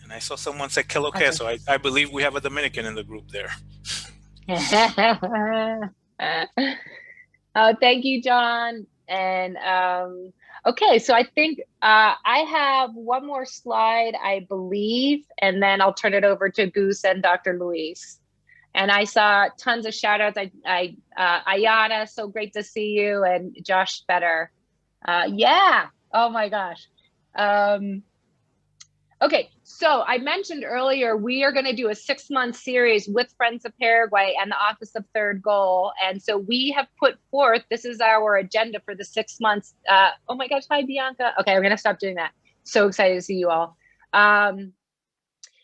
And I saw someone say que lo que, so I believe we have a Dominican in the group there. Thank you, John. And okay, so I think I have one more slide, I believe, and then I'll turn it over to Goose and Dr. Luis. And I saw tons of shout outs. Ayana, so great to see you, and Josh Better. Yeah, oh my gosh. Okay, so I mentioned earlier, we are going to do a 6-month series with Friends of Paraguay and the Office of Third Goal. And so we have put forth, this is our agenda for the 6 months. Oh my gosh, hi, Bianca. Okay, I'm going to stop doing that. So excited to see you all.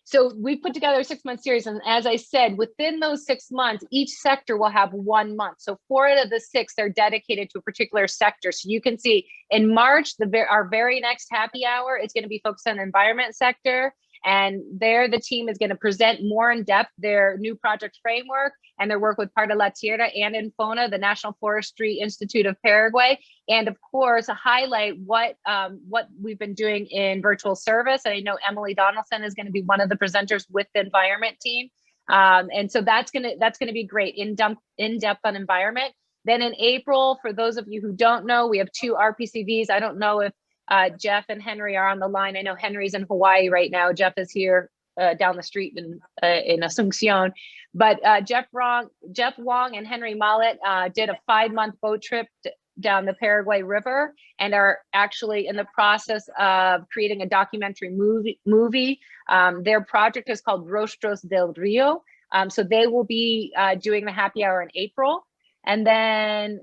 So we put together a 6-month series. And as I said, within those 6 months, each sector will have 1 month. So 4 out of the 6 are dedicated to a particular sector. So you can see in March, our very next happy hour is going to be focused on the environment sector. And there, the team is going to present more in depth their new project framework and their work with Par de la Tierra and Infona, the National Forestry Institute of Paraguay. And of course, highlight what we've been doing in virtual service. And I know Emily Donaldson is going to be one of the presenters with the environment team. And so that's going to be great, in depth on environment. Then in April, for those of you who don't know, we have 2 RPCVs. I don't know if Jeff and Henry are on the line. I know Henry's in Hawaii right now. Jeff is here down the street in Asunción. But Jeff Wong and Henry Mallet did a 5-month boat trip down the Paraguay River and are actually in the process of creating a documentary movie. Their project is called Rostros del Rio. So they will be doing the happy hour in April. And then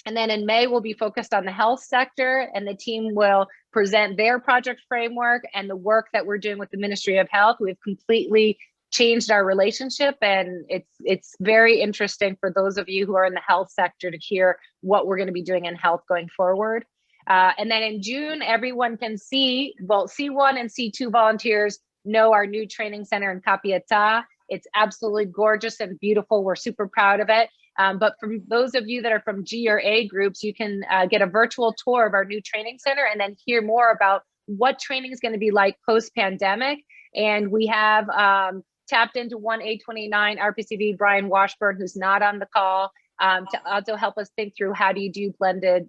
in May, we'll be focused on the health sector, and the team will present their project framework and the work that we're doing with the Ministry of Health. We've completely changed our relationship, and it's very interesting for those of you who are in the health sector to hear what we're going to be doing in health going forward. And then in June, everyone can see, well, C1 and C2 volunteers know our new training center in Capiatá. It's absolutely gorgeous and beautiful. We're super proud of it. But for those of you that are from G or A groups, you can get a virtual tour of our new training center and then hear more about what training is going to be like post-pandemic. And we have tapped into one A29 RPCV, Brian Washburn, who's not on the call, to also help us think through how do you do blended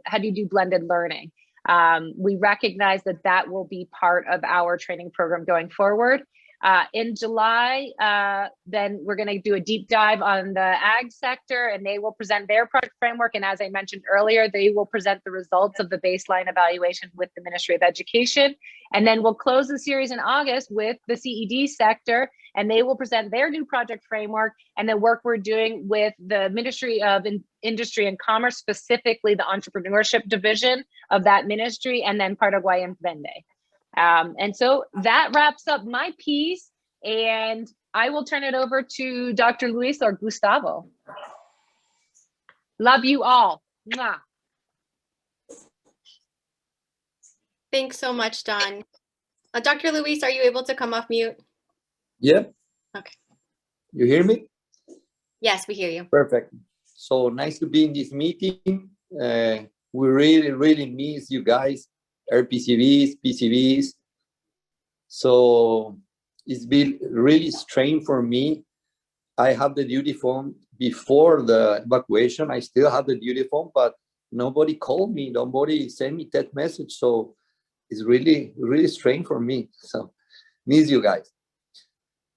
learning. We recognize that that will be part of our training program going forward. In July, then we're going to do a deep dive on the ag sector, and they will present their project framework. And as I mentioned earlier, they will present the results of the baseline evaluation with the Ministry of Education. And then we'll close the series in August with the CED sector, and they will present their new project framework and the work we're doing with the Ministry of Industry and Commerce, specifically the entrepreneurship division of that ministry, and then Paraguay and Vende. And so that wraps up my piece, and I will turn it over to Dr. Luis or Gustavo. Love you all. Mwah. Thanks so much, Dawn. Dr. Luis, are you able to come off mute? Yeah. Okay. You hear me? Yes, we hear you. Perfect. So nice to be in this meeting. We really miss you guys, RPCVs, PCVs. So it's been really strange for me. I have the duty phone before the evacuation. I still have the duty phone, but nobody called me. Nobody sent me that message. So it's really strange for me. So miss you guys.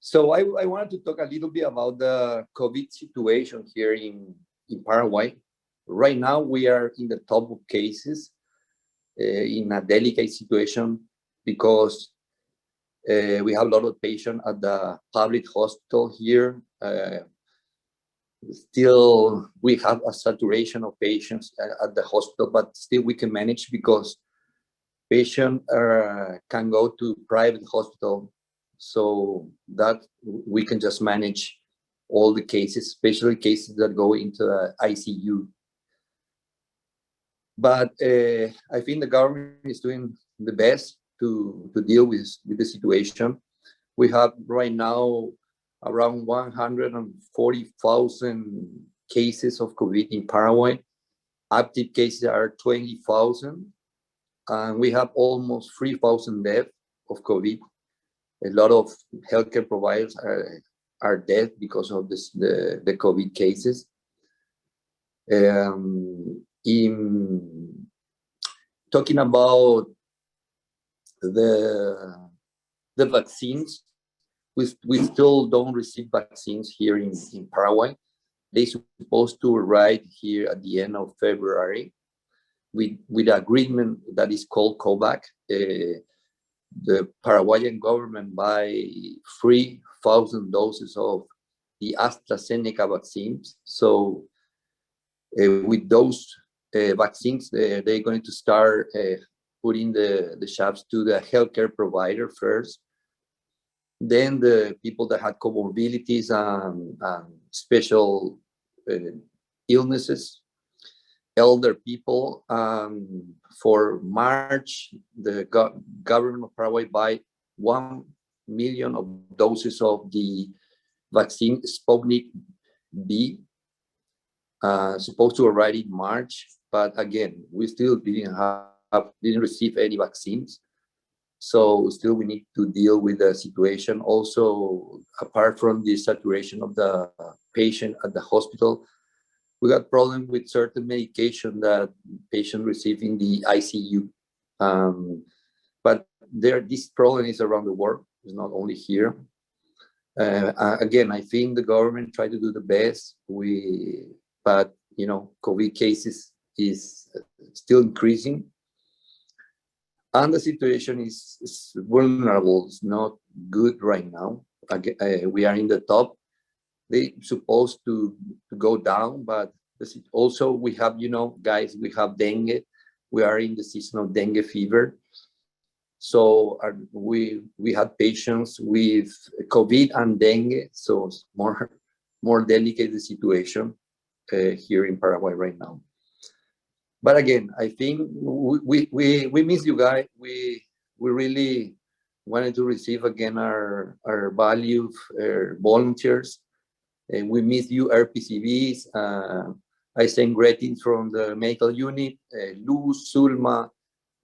So I wanted to talk a little bit about the COVID situation here in Paraguay. Right now, we are in the top of cases in a delicate situation because we have a lot of patients at the public hospital here. Still, we have a saturation of patients at the hospital, but still we can manage because patients can go to private hospital, so that we can just manage all the cases, especially cases that go into the ICU. But I think the government is doing the best to deal with the situation. We have right now around 140,000 cases of COVID in Paraguay. Active cases are 20,000. And we have almost 3,000 deaths of COVID. A lot of healthcare providers are dead because of this, the COVID cases. In talking about the vaccines, we still don't receive vaccines here in Paraguay. They're supposed to arrive here at the end of February with agreement that is called COVAX. The Paraguayan government buy 3,000 doses of the AstraZeneca vaccines. So with those vaccines, they're going to start putting the shots to the healthcare provider first. Then the people that had comorbidities and special illnesses, elder people. For March, the government of Paraguay buy 1 million of doses of the vaccine Sputnik V, supposed to arrive in March, but again, we still didn't receive any vaccines. So still we need to deal with the situation. Also, apart from the saturation of the patient at the hospital, we got problem with certain medication that patient receive in the ICU. But this problem is around the world. It's not only here. Again, I think the government tried to do the best. But you know, COVID cases is still increasing, and the situation is vulnerable. It's not good right now. We are in the top. They supposed to go down, but also we have, you know, guys, we have dengue. We are in the season of dengue fever. So we had patients with COVID and dengue, so it's more delicate the situation here in Paraguay right now. But again, I think we miss you guys. We really wanted to receive again our valued volunteers. And we miss you, RPCVs. I send greetings from the medical unit. Luz, Sulma,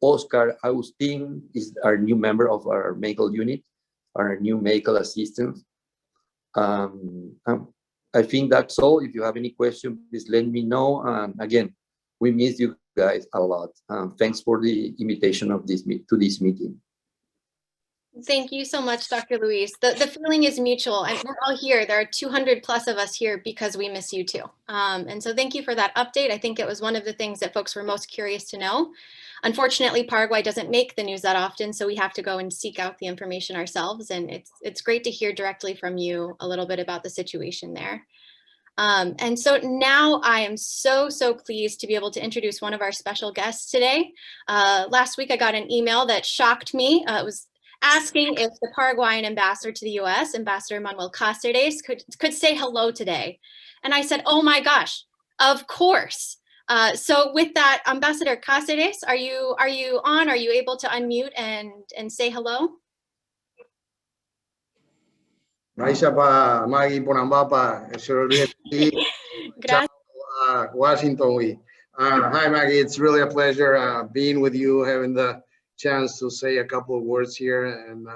Oscar, Agustin is our new member of our medical unit, our new medical assistant. I think that's all. If you have any questions, please let me know. And again, we miss you guys a lot. Thanks for the invitation of this this meeting. Thank you so much, Dr. Luis. The feeling is mutual. And we're all here. There are 200 plus of us here because we miss you too. And so thank you for that update. I think it was one of the things that folks were most curious to know. Unfortunately, Paraguay doesn't make the news that often, so we have to go and seek out the information ourselves. And it's great to hear directly from you a little bit about the situation there. And so now I am so pleased to be able to introduce one of our special guests today. Last week, I got an email that shocked me. It was asking if the Paraguayan ambassador to the US, Ambassador Manuel Cáceres, could say hello today. And I said, oh my gosh, of course. So with that, Ambassador Cáceres, are you on? Are you able to unmute and say hello? Gracias, Maggie, por ambapa. Gracias. Washington. Hi, Maggie. It's really a pleasure being with you, having the chance to say a couple of words here. And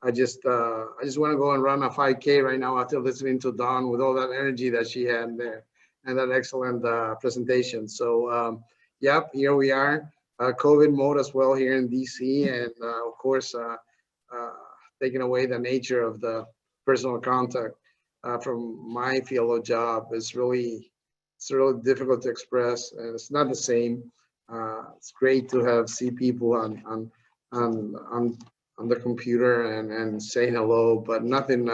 I just want to go and run a 5K right now after listening to Dawn with all that energy that she had there and that excellent presentation. So, yep, here we are. COVID mode as well here in DC, and of course, taking away the nature of the personal contact from my field of job is really difficult to express, and it's not the same. It's great to see people on the computer and saying hello, but nothing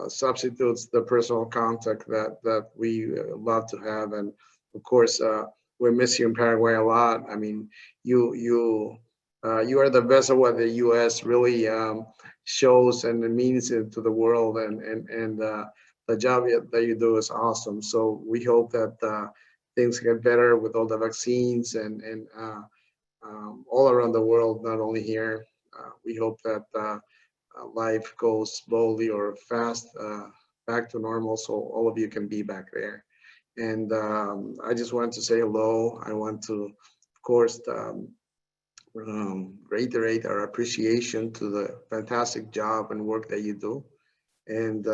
substitutes the personal contact that we love to have. And of course, we miss you in Paraguay a lot. I mean, you are the best of what the U.S. really shows and means to the world, and the job that you do is awesome. So we hope that things get better with all the vaccines and all around the world, not only here. We hope that life goes slowly or fast back to normal, so all of you can be back there. And I just wanted to say hello. I want to, of course, reiterate our appreciation to the fantastic job and work that you do. And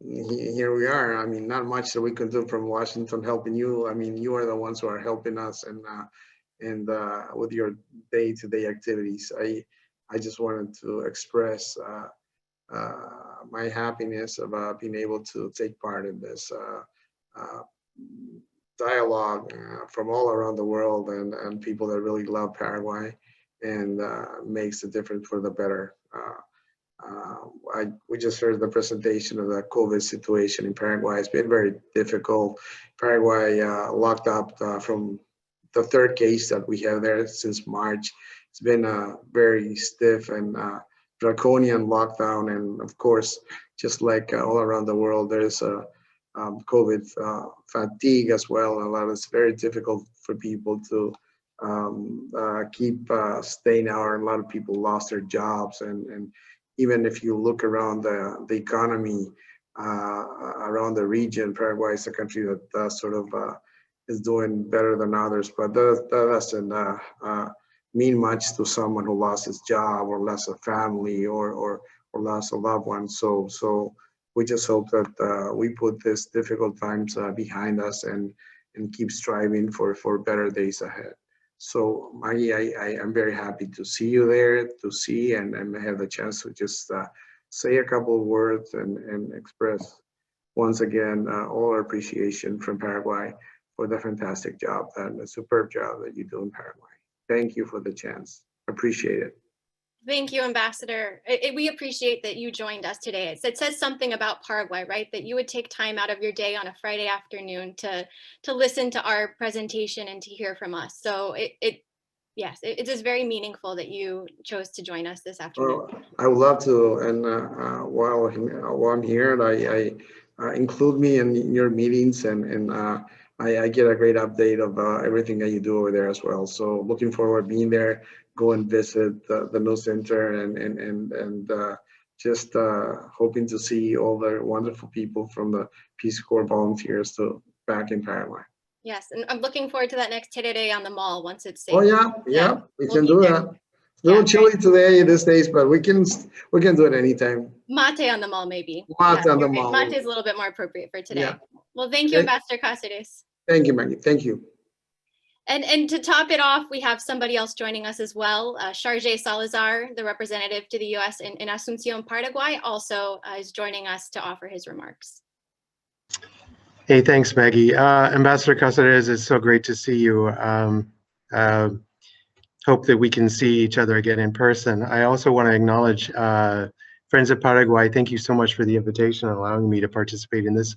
here we are. I mean, not much that we can do from Washington helping you. I mean, you are the ones who are helping us, and with your day-to-day activities. I just wanted to express my happiness about being able to take part in this dialogue from all around the world, and people that really love Paraguay and makes a difference for the better. We just heard the presentation of the COVID situation in Paraguay. It's been very difficult. Paraguay locked up from the third case that we have there since March. It's been a very stiff and draconian lockdown. And of course, just like all around the world, there's a COVID fatigue as well. It's very difficult for people to keep staying out. A lot of people lost their jobs, and even if you look around the economy around the region, Paraguay is a country that sort of is doing better than others, but that doesn't mean much to someone who lost his job or lost a family or lost a loved one. So we just hope that we put these difficult times behind us and keep striving for better days ahead. So Maggie, I am very happy to see you there, to see and have the chance to just say a couple of words and express once again all our appreciation from Paraguay for the fantastic job and the superb job that you do in Paraguay. Thank you for the chance. Appreciate it. Thank you, Ambassador. We appreciate that you joined us today. It says something about Paraguay, right? That you would take time out of your day on a Friday afternoon to listen to our presentation and to hear from us. So yes, it is very meaningful that you chose to join us this afternoon. Well, I would love to, and while I'm here, I include me in your meetings, and I get a great update of everything that you do over there as well. So looking forward to being there, go and visit the new center, and just hoping to see all the wonderful people from the Peace Corps volunteers back in Paraguay. Yes, and I'm looking forward to that next Terere on the mall once it's safe. Oh yeah, we we'll can be do there. that. It's a little chilly today these days, but we can do it anytime. Mate on the mall, maybe. Mate on the you're right. mall. Mate is a little bit more appropriate for today. Yeah. Well, thank you, Ambassador Cáceres. Thank you, Maggie. Thank you. And to top it off, we have somebody else joining us as well. Charge Salazar, the representative to the U.S. in Asunción, Paraguay, also is joining us to offer his remarks. Hey, thanks, Maggie. Ambassador Cáceres, it's so great to see you. Hope that we can see each other again in person. I also want to acknowledge Friends of Paraguay. Thank you so much for the invitation and allowing me to participate in this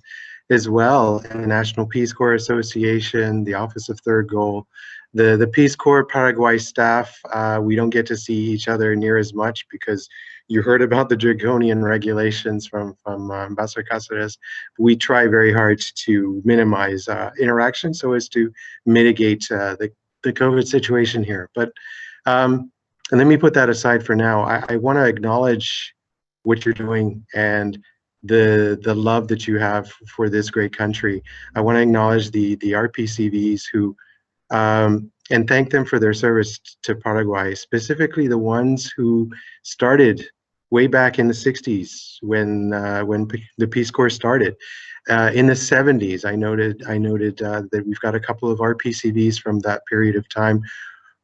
as well. And the National Peace Corps Association, the Office of Third Goal, the Peace Corps Paraguay staff. We don't get to see each other near as much because you heard about the draconian regulations from Ambassador Cáceres. We try very hard to minimize interaction so as to mitigate the COVID situation here. But and let me put that aside for now. I want to acknowledge what you're doing and the love that you have for this great country. I want to acknowledge the RPCVs who and thank them for their service to Paraguay, specifically the ones who started way back in the 60s when the Peace Corps started. In the 70s, I noted that we've got a couple of RPCVs from that period of time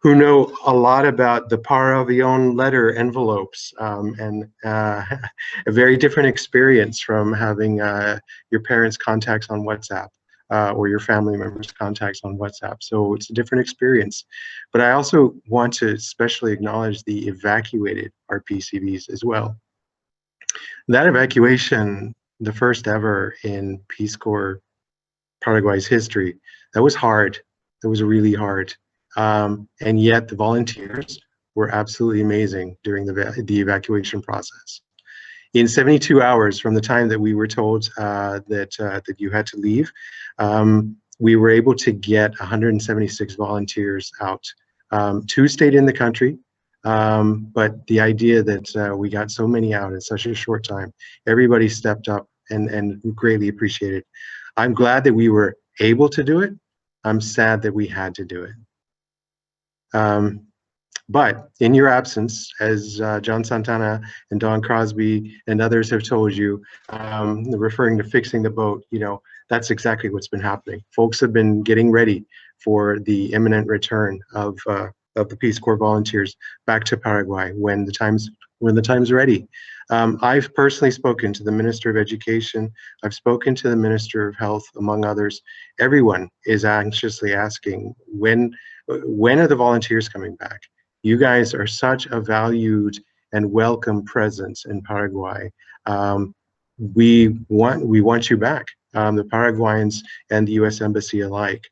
who know a lot about the par avion letter envelopes and a very different experience from having your parents' contacts on WhatsApp or your family members' contacts on WhatsApp. So it's a different experience. But I also want to especially acknowledge the evacuated RPCVs as well. That evacuation, the first ever in Peace Corps Paraguay's history, that was hard. That was really hard. And yet the volunteers were absolutely amazing during the evacuation process. In 72 hours from the time that we were told that you had to leave, we were able to get 176 volunteers out. 2 stayed in the country, but the idea that we got so many out in such a short time, everybody stepped up and greatly appreciated. I'm glad that we were able to do it. I'm sad that we had to do it. But in your absence, as John Santana and Don Crosby and others have told you, referring to fixing the boat, you know, that's exactly what's been happening. Folks have been getting ready for the imminent return of the Peace Corps volunteers back to Paraguay when the time's ready. I've personally spoken to the Minister of Education. I've spoken to the Minister of Health, among others. Everyone is anxiously asking, when are the volunteers coming back? You guys are such a valued and welcome presence in Paraguay. We want you back, the Paraguayans and the U.S. Embassy alike.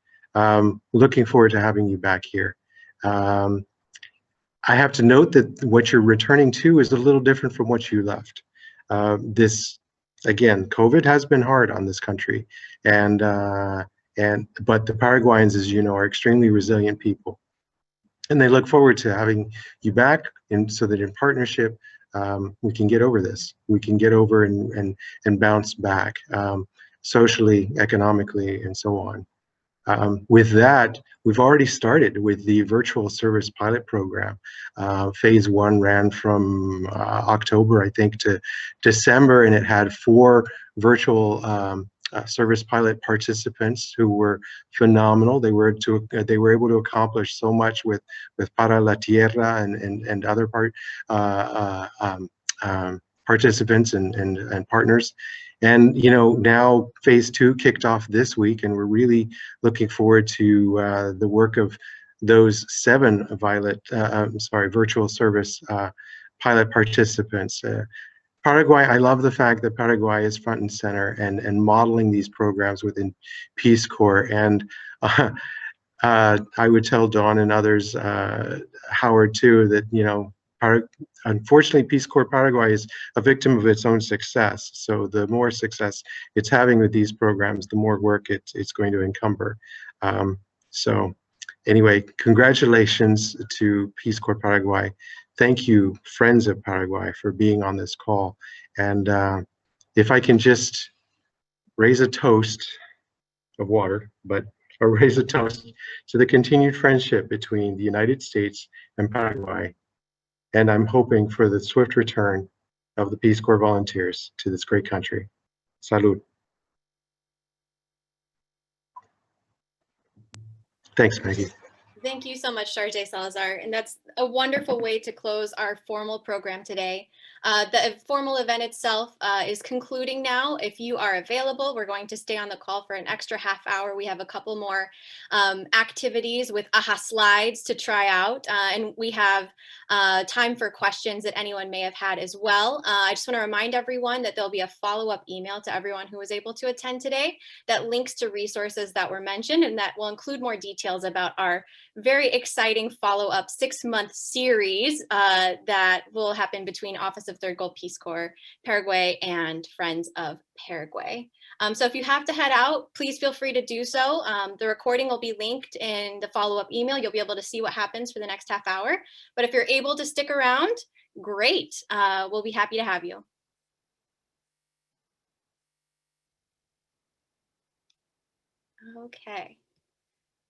Looking forward to having you back here. I have to note that what you're returning to is a little different from what you left. Again, COVID has been hard on this country, but the Paraguayans, as you know, are extremely resilient people, and they look forward to having you back, and so that in partnership we can get over this. We can get over and bounce back socially, economically, and so on. With that, we've already started with the virtual service pilot program. Phase 1 ran from October, I think, to December, and it had 4 virtual service pilot participants who were phenomenal. They were able to accomplish so much with Para la Tierra and other participants and partners. And now phase 2 kicked off this week, and we're really looking forward to the work of those 7 virtual service pilot participants. Paraguay, I love the fact that Paraguay is front and center and modeling these programs within Peace Corps. And I would tell Dawn and others, Howard too, that unfortunately, Peace Corps Paraguay is a victim of its own success. So the more success it's having with these programs, the more work it's going to encumber. So anyway, congratulations to Peace Corps Paraguay. Thank you, Friends of Paraguay, for being on this call. And if I can just raise a toast of water, or raise a toast to the continued friendship between the United States and Paraguay. And I'm hoping for the swift return of the Peace Corps volunteers to this great country. Salud. Thanks, Maggie. Thank you so much, Sarge Salazar. And that's a wonderful way to close our formal program today. The formal event itself is concluding now. If you are available, we're going to stay on the call for an extra half hour. We have a couple more activities with AHA slides to try out. And we have time for questions that anyone may have had as well. I just want to remind everyone that there'll be a follow-up email to everyone who was able to attend today that links to resources that were mentioned, and that will include more details about our very exciting follow-up 6-month series that will happen between Office of Third Goal Peace Corps Paraguay and Friends of Paraguay. So if you have to head out, please feel free to do so. The recording will be linked in the follow-up email. You'll be able to see what happens for the next half hour. But if you're able to stick around, great. We'll be happy to have you. Okay.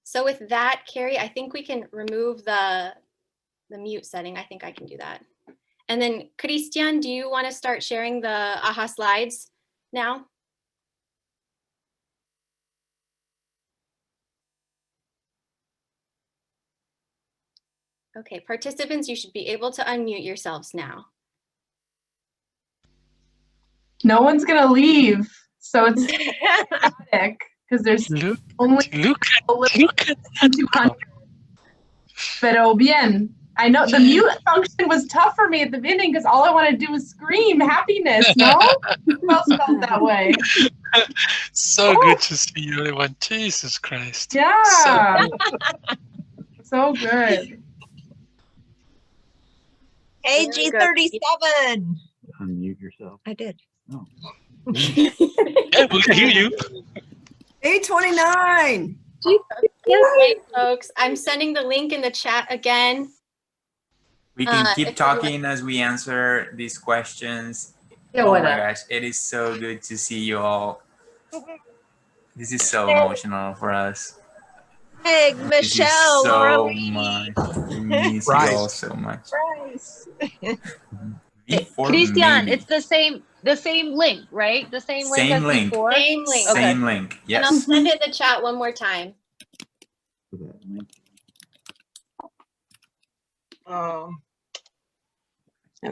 So with that, Carrie, I think we can remove the mute setting. I think I can do that. And then Christian, do you want to start sharing the AHA slides now? Okay, participants, you should be able to unmute yourselves now. No one's gonna leave, so it's static because there's only look at that. 200. Pero bien. I know the mute function was tough for me at the beginning because all I want to do is scream happiness. No, who else felt that way? So good to see you, everyone. Jesus Christ. Yeah. So good. Hey, G37. Unmute yourself. I did. Oh. Yeah, we can hear you. A29. Yes, folks. I'm sending the link in the chat again. We can keep talking as we answer these questions. Yeah, oh why my not? gosh, it is so good to see you all. This is so emotional for us. Hey, Michelle. So much. We miss you all so much. Christian, it's the same link, right? The same link as before? Same link. Okay. Same link, yes. And I'll send it in the chat one more time. Oh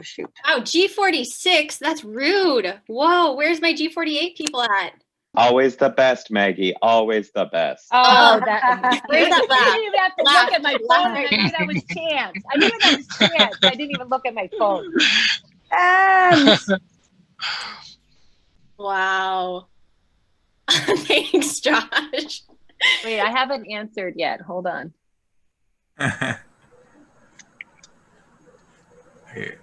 shoot. Wow, G46, that's rude. Whoa, where's my G48 people at? Always the best, Maggie. Always the best. Oh, that. Where's that laugh? I didn't even have to look at my phone. I knew that was Chance. I didn't even look at my phone. Wow. Thanks, Josh. Wait, I haven't answered yet. Hold on.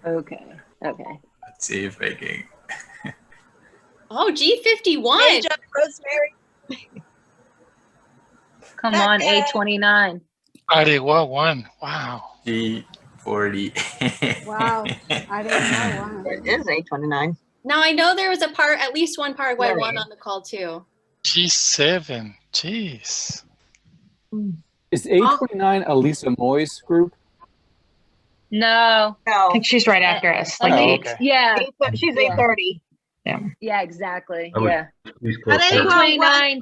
Okay. Let's see if I can. Oh, G51. Hey, John, Rosemary. Come on, A29. Arewa one. Wow. G40. Wow. I didn't know. Wow. It is A29. Now I know there was at least one Paraguay one on the call too. G7. Jeez. Is A29 a Lisa Moy's group? No. I think she's right after us. Like Oh, eight. okay. Yeah. She's Yeah. 8:30. Yeah, exactly. I was Yeah. Peace Corps Aregua Paraguay. 29.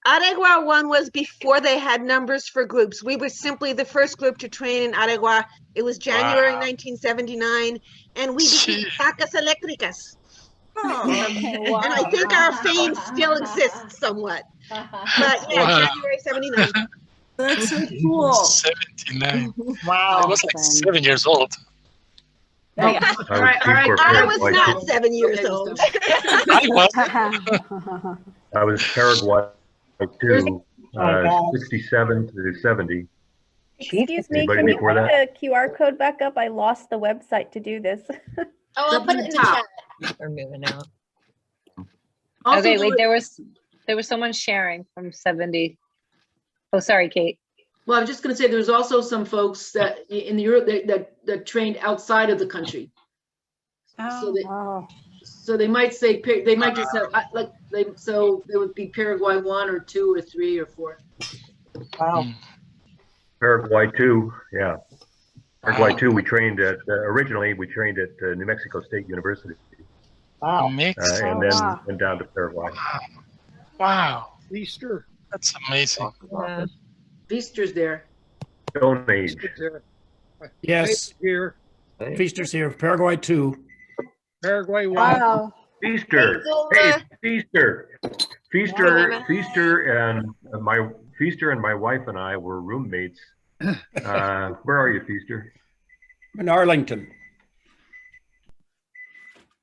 Aregua 1 was before they had numbers for groups. We were simply the first group to train in Aregua. It was January 1979, and we defeated Vacas Eléctricas. And I think our fame still exists somewhat. But yeah, Wow. January 79. That's so cool. 79. Wow. I was like 7 years old. All right, all right. I was not 7 years old. I was. I was Paraguay too, God. 67 to 70. Excuse me, Anybody can you before put that? the QR code back up? I lost the website to do this. Oh, I'll put it in the chat. We're moving out. Okay, wait, there was someone sharing from 70. Oh, sorry, Kate. Well, I'm just going to say there's also some folks that in Europe that trained outside of the country. So they might say they might just have so there would be Paraguay 1 or 2 or 3 or 4. Wow. Paraguay too, yeah. Paraguay too, we trained at, originally we trained at New Mexico State University. Wow. And then went down to Paraguay. Wow. Easter. That's amazing. Feaster's there. Stone Age. Yes. Here. Feaster's here. Paraguay 2. Paraguay 1. Wow. Feaster. Hey, Feaster. Feaster and my wife and I were roommates. Where are you, Feaster? In Arlington.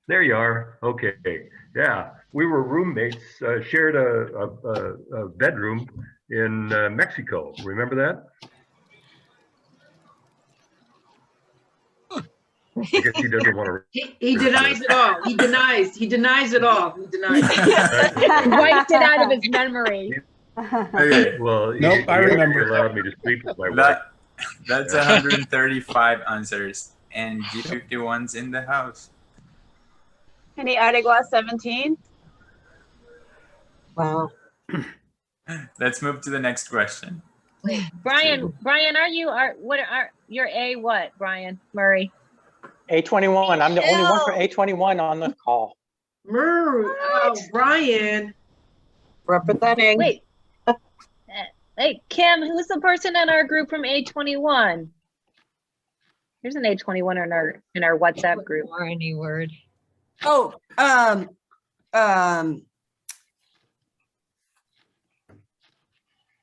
There you are. Okay. Yeah, we were roommates. Shared a bedroom in Mexico. Remember that? I guess he doesn't want to. He denies it all. He denies it all. He denies it. He wiped it out of his memory. Okay, well, Nope, I remember. He allowed me to sleep with my wife. That's 135 answers, and G51's in the house. Any Aregua 17? Wow. Let's move to the next question. Brian, you're A what, Brian Murray? A21. I'm the only one for A21 on the call. Murray, Brian. Representing. Wait. Hey, Kim, who's the person in our group from A21? There's an A21 in our WhatsApp group. Or any word. Oh,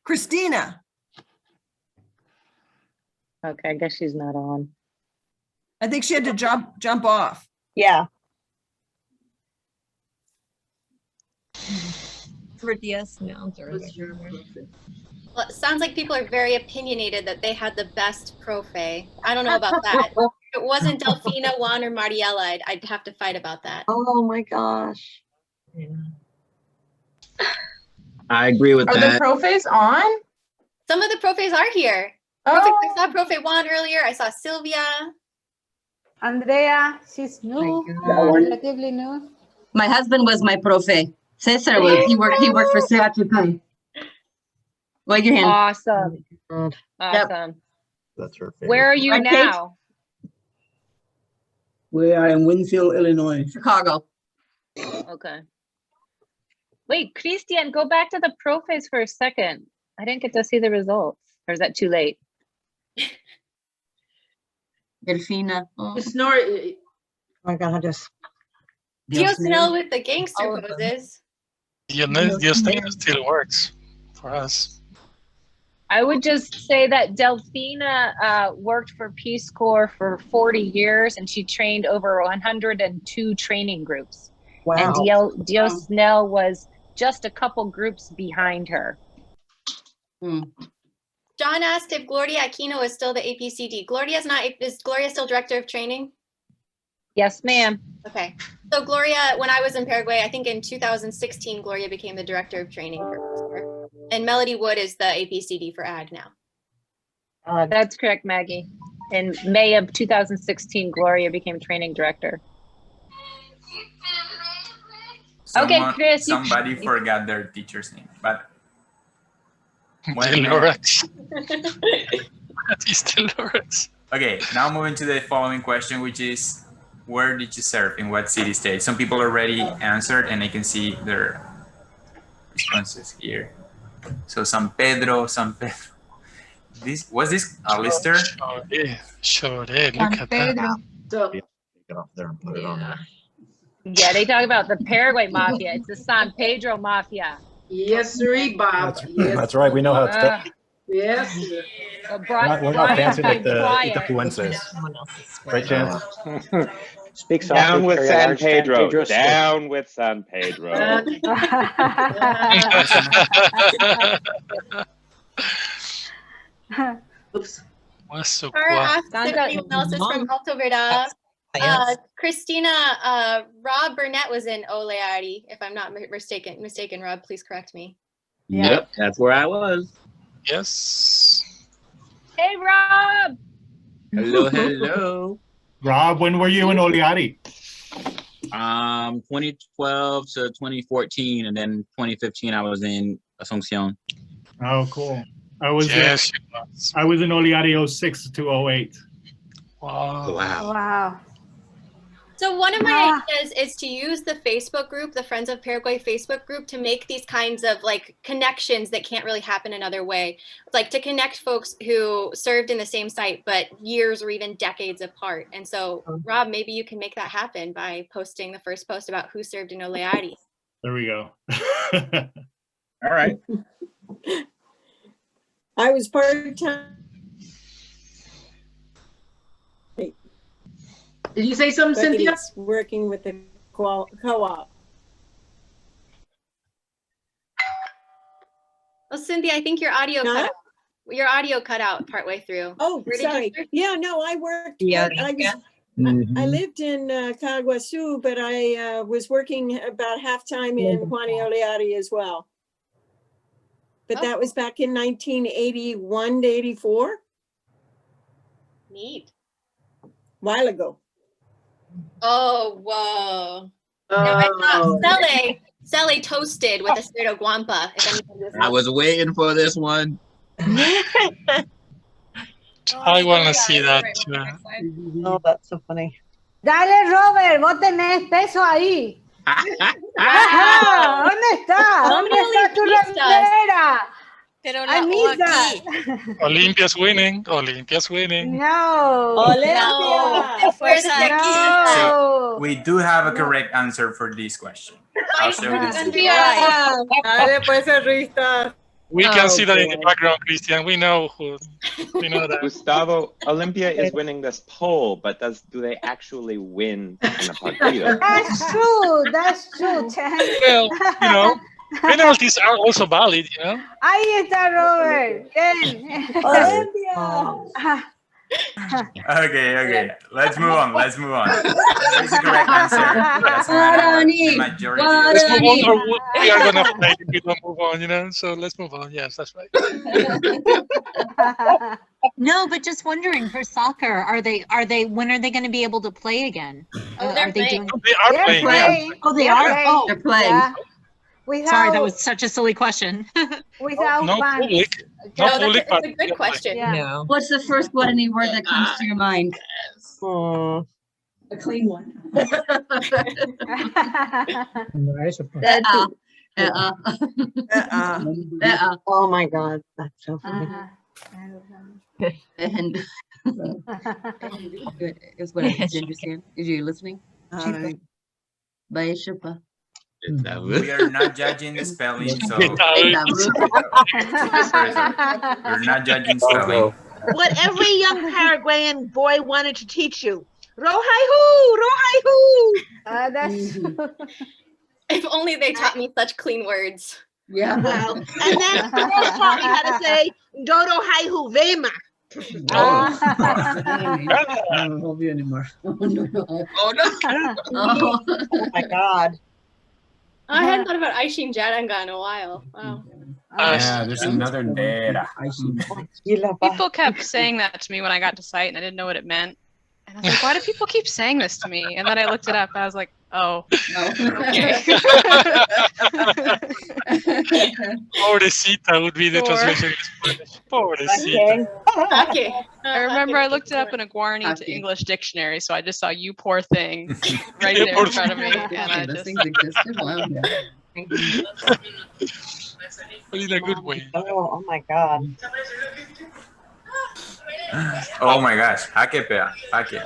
Christina. Okay, I guess she's not on. I think she had to jump off. Yeah. For DS announcer. Well, it sounds like people are very opinionated that they had the best profe. I don't know about that. If it wasn't Delfina, Juan, or Mariela, I'd have to fight about that. Oh my gosh. I agree with Are that. the profes on? Some of the profes are here. Oh. I saw Profe Juan earlier. I saw Sylvia. Andrea, she's new, relatively new. My husband was my profe. Cesar he worked for CHP. Wave your hand. Awesome. Yep. Awesome. That's her favorite. Where are you Right, now? We are in Winfield, Illinois. Chicago. Okay. Wait, Christian, go back to the profes for a second. I didn't get to see the results. Or is that too late? Delfina. You snore. Oh my God, I just. Dios Nell with the gangster poses. Dios still works for us. I would just say that Delfina worked for Peace Corps for 40 years and she trained over 102 training groups. Wow. And Dios Nell was just a couple groups behind her. John asked if Gloria Aquino is still the APCD. Is Gloria still director of training? Yes, ma'am. Okay. So Gloria, when I was in Paraguay, I think in 2016, Gloria became the director of training for Peace Corps. And Melody Wood is the APCD for AG now. That's correct, Maggie. In May of 2016, Gloria became training director. Okay, Chris. Somebody forgot their teacher's name, but Dolores. That is Dolores. Okay, now moving to the following question, which is, where did you serve? In what city state? Some people already answered, and I can see their responses here. So San Pedro. Was this Alistair? Sure, look at that. So, Yeah, they talk about the Paraguay mafia. It's the San Pedro mafia. yes, sir, Bob. Yes. That's right. We know how it's done. Yes. We're not fancy like the Itapuenses. Right, Chance? Speak softly. Down with carry a San large Pedro. stick. Down with San Pedro. Oops. Everyone else is from Alto Verda. Christina, Rob Burnett was in Oleari, if I'm not mistaken. Rob, please correct me. Yep, that's where I was. Yes. Hey, Rob. Hello, hello. Rob, when were you in Oleari? 2012 to 2014, and then 2015 I was in Asunción. Oh, cool. I was Yes. I was in Oleari 06 to 08. Wow. Wow. So one of my ideas is to use the Facebook group, the Friends of Paraguay Facebook group, to make these kinds of like connections that can't really happen another way. Like to connect folks who served in the same site, but years or even decades apart. And so, Rob, maybe you can make that happen by posting the first post about who served in Oleari. There we go. All right. I was part-time. Did you say something, Cynthia? Working with the co-op. Oh, Cynthia, I think your audio cut out. Your audio cut out partway through. Oh, sorry. Yeah, no, I worked. I lived in Caguasu, but I was working about half-time in Juani Oleari as well. But that was back in 1981 to 84. Neat. While ago. Oh, whoa. Now, I thought Cele toasted with a Cerdo Guampa. If anybody was I was waiting for this one. I want to see that too. Oh, that's so funny. Dale, Robert, vos tenés peso ahí. Ajá, ¿dónde está? ¿Dónde está tu remera? Pero I need that. Olympia's winning. Olympia's winning. No. Olympia. So we do have a correct answer for this question. I'll show you this. We can see that in the background, Christian. We know who. We know that. Gustavo, Olympia is winning this poll, but do they actually win in a partido? That's true. That's true, Chan. Well, you know, penalties are also valid, you know. Ahí está Robert. Bien. Olympia. Okay. Let's move on. That is the correct answer. That's the majority. Let's move on, or we are gonna fight if we don't move on, you know. So let's move on. Yes, that's right. No, but just wondering for soccer, are they? When are they going to be able to play again? They're playing. They are playing. Oh, they are. Oh, They're playing. Yeah. Sorry, that was such a silly question. Without No fans. public. No, No public. that's a good question. Yeah. What's the first Guarani word that comes to your mind? A clean one. Oh my God, that's so funny. And is what I understand. Is you listening? Baishapa. We are not judging the spelling, so we're not judging spelling. What every young Paraguayan boy wanted to teach you. Rohai-hoo! Rohai-hoo! That's true. If only they taught me such clean words. Yeah. Well, and then Carol taught me how to say Dodo Hai-hoo Vema. I don't love you anymore. Oh my God. I hadn't thought about Aishin Jaranga in a while. Wow. Yeah, there's another Nera. People kept saying that to me when I got to site, and I didn't know what it meant. And I was like, why do people keep saying this to me? And then I looked it up. I was like, Oh. Okay. Pobrecita would be the translation in Spanish. Pobrecita. Okay. I remember I looked it up in a Guarani to English dictionary, so I just saw "you poor thing" right there in front of me, and I just. But in a good way. Oh my God. Oh my gosh. Hakepea. Hake.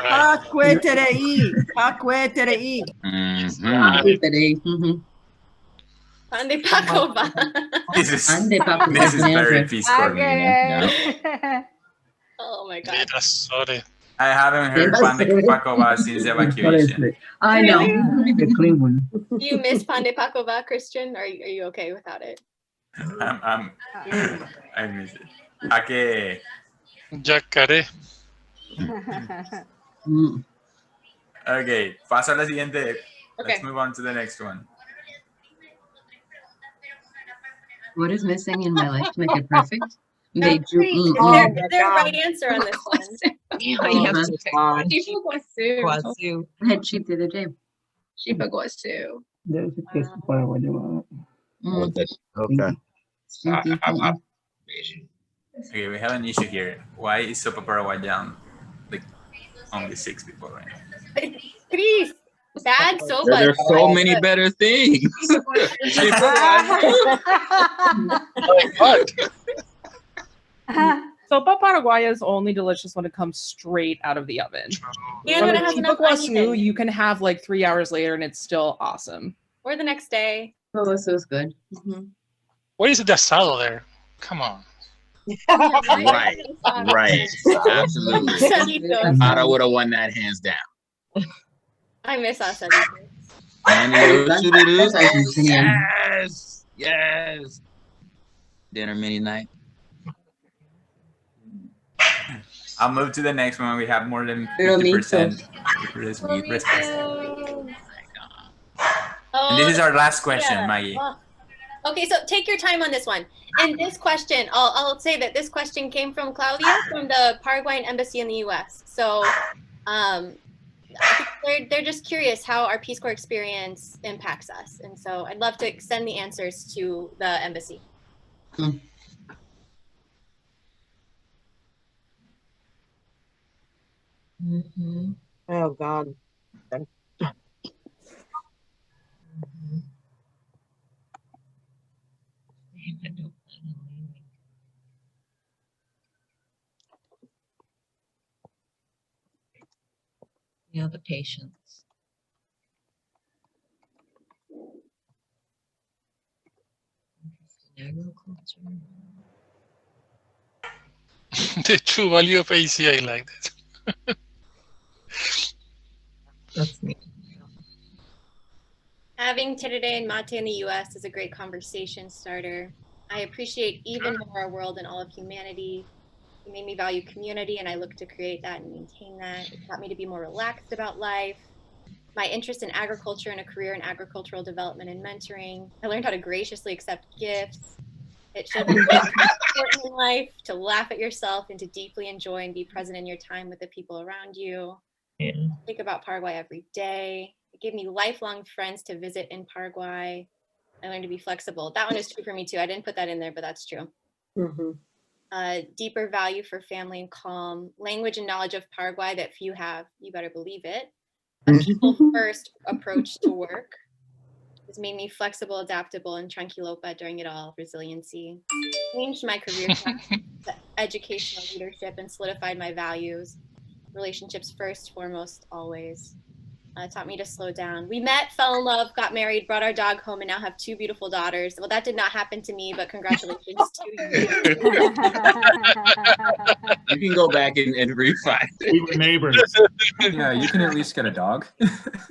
Hakweterei. Hakweterei. Pande Pakova. This is very Peace Corps meeting. Oh my god. Sorry. I haven't heard Pande Pakova since evacuation. I know. The clean one. Do you miss Pande Pakova, Christian? Or are you okay without it? I miss it. Hake. Yacaré. Okay, paso a la siguiente. Okay. Let's move on to the next one. What is missing in my life to make it perfect? They Is there a right answer on this one? I had sheep the other day. Chipaguasu. There's a kiss for what you want. Okay. Okay, we have an issue here. Why is Sopa Paraguay down? Like only 6 people right now. Chris, bad sopa. There are so many better things. Sopa Paraguay is only delicious when it comes straight out of the oven. And when it has enough onion. You can have like 3 hours later and it's still awesome. Or the next day. Oh, this was good. What is the asado there? Come on. Right. Absolutely. Ara would have won that hands down. I miss asadito. Yes. Dinner mini night. I'll move to the next one. We have more than 50% And this is our last question, Maggie. Okay, so take your time on this one. And this question, I'll say that this question came from Claudia from the Paraguayan Embassy in the U.S. So I think they're just curious how our Peace Corps experience impacts us. And so I'd love to send the answers to the embassy. Oh God. Yeah, the patience. Agriculture. The true value of AC, I like that. That's me. Having Terere and Mate in the U.S. is a great conversation starter. I appreciate even more our world and all of humanity. It made me value community, and I look to create that and maintain that. It taught me to be more relaxed about life. My interest in agriculture and a career in agricultural development and mentoring. I learned how to graciously accept gifts. It showed me what's important in life, to laugh at yourself and to deeply enjoy and be present in your time with the people around you. Yeah. Think about Paraguay every day. It gave me lifelong friends to visit in Paraguay. I learned to be flexible. That one is true for me too. I didn't put that in there, but that's true. Deeper value for family and calm. Language and knowledge of Paraguay that few have. You better believe it. A people-first approach to work. It's made me flexible, adaptable, and tranquilopa during it all. Resiliency. Changed my career path, educational leadership, and solidified my values. Relationships first, foremost, always. Taught me to slow down. We met, fell in love, got married, brought our dog home, and now have 2 beautiful daughters. Well, that did not happen to me, but congratulations to you. You can go back and refine. We were neighbors. Yeah, you can at least get a dog.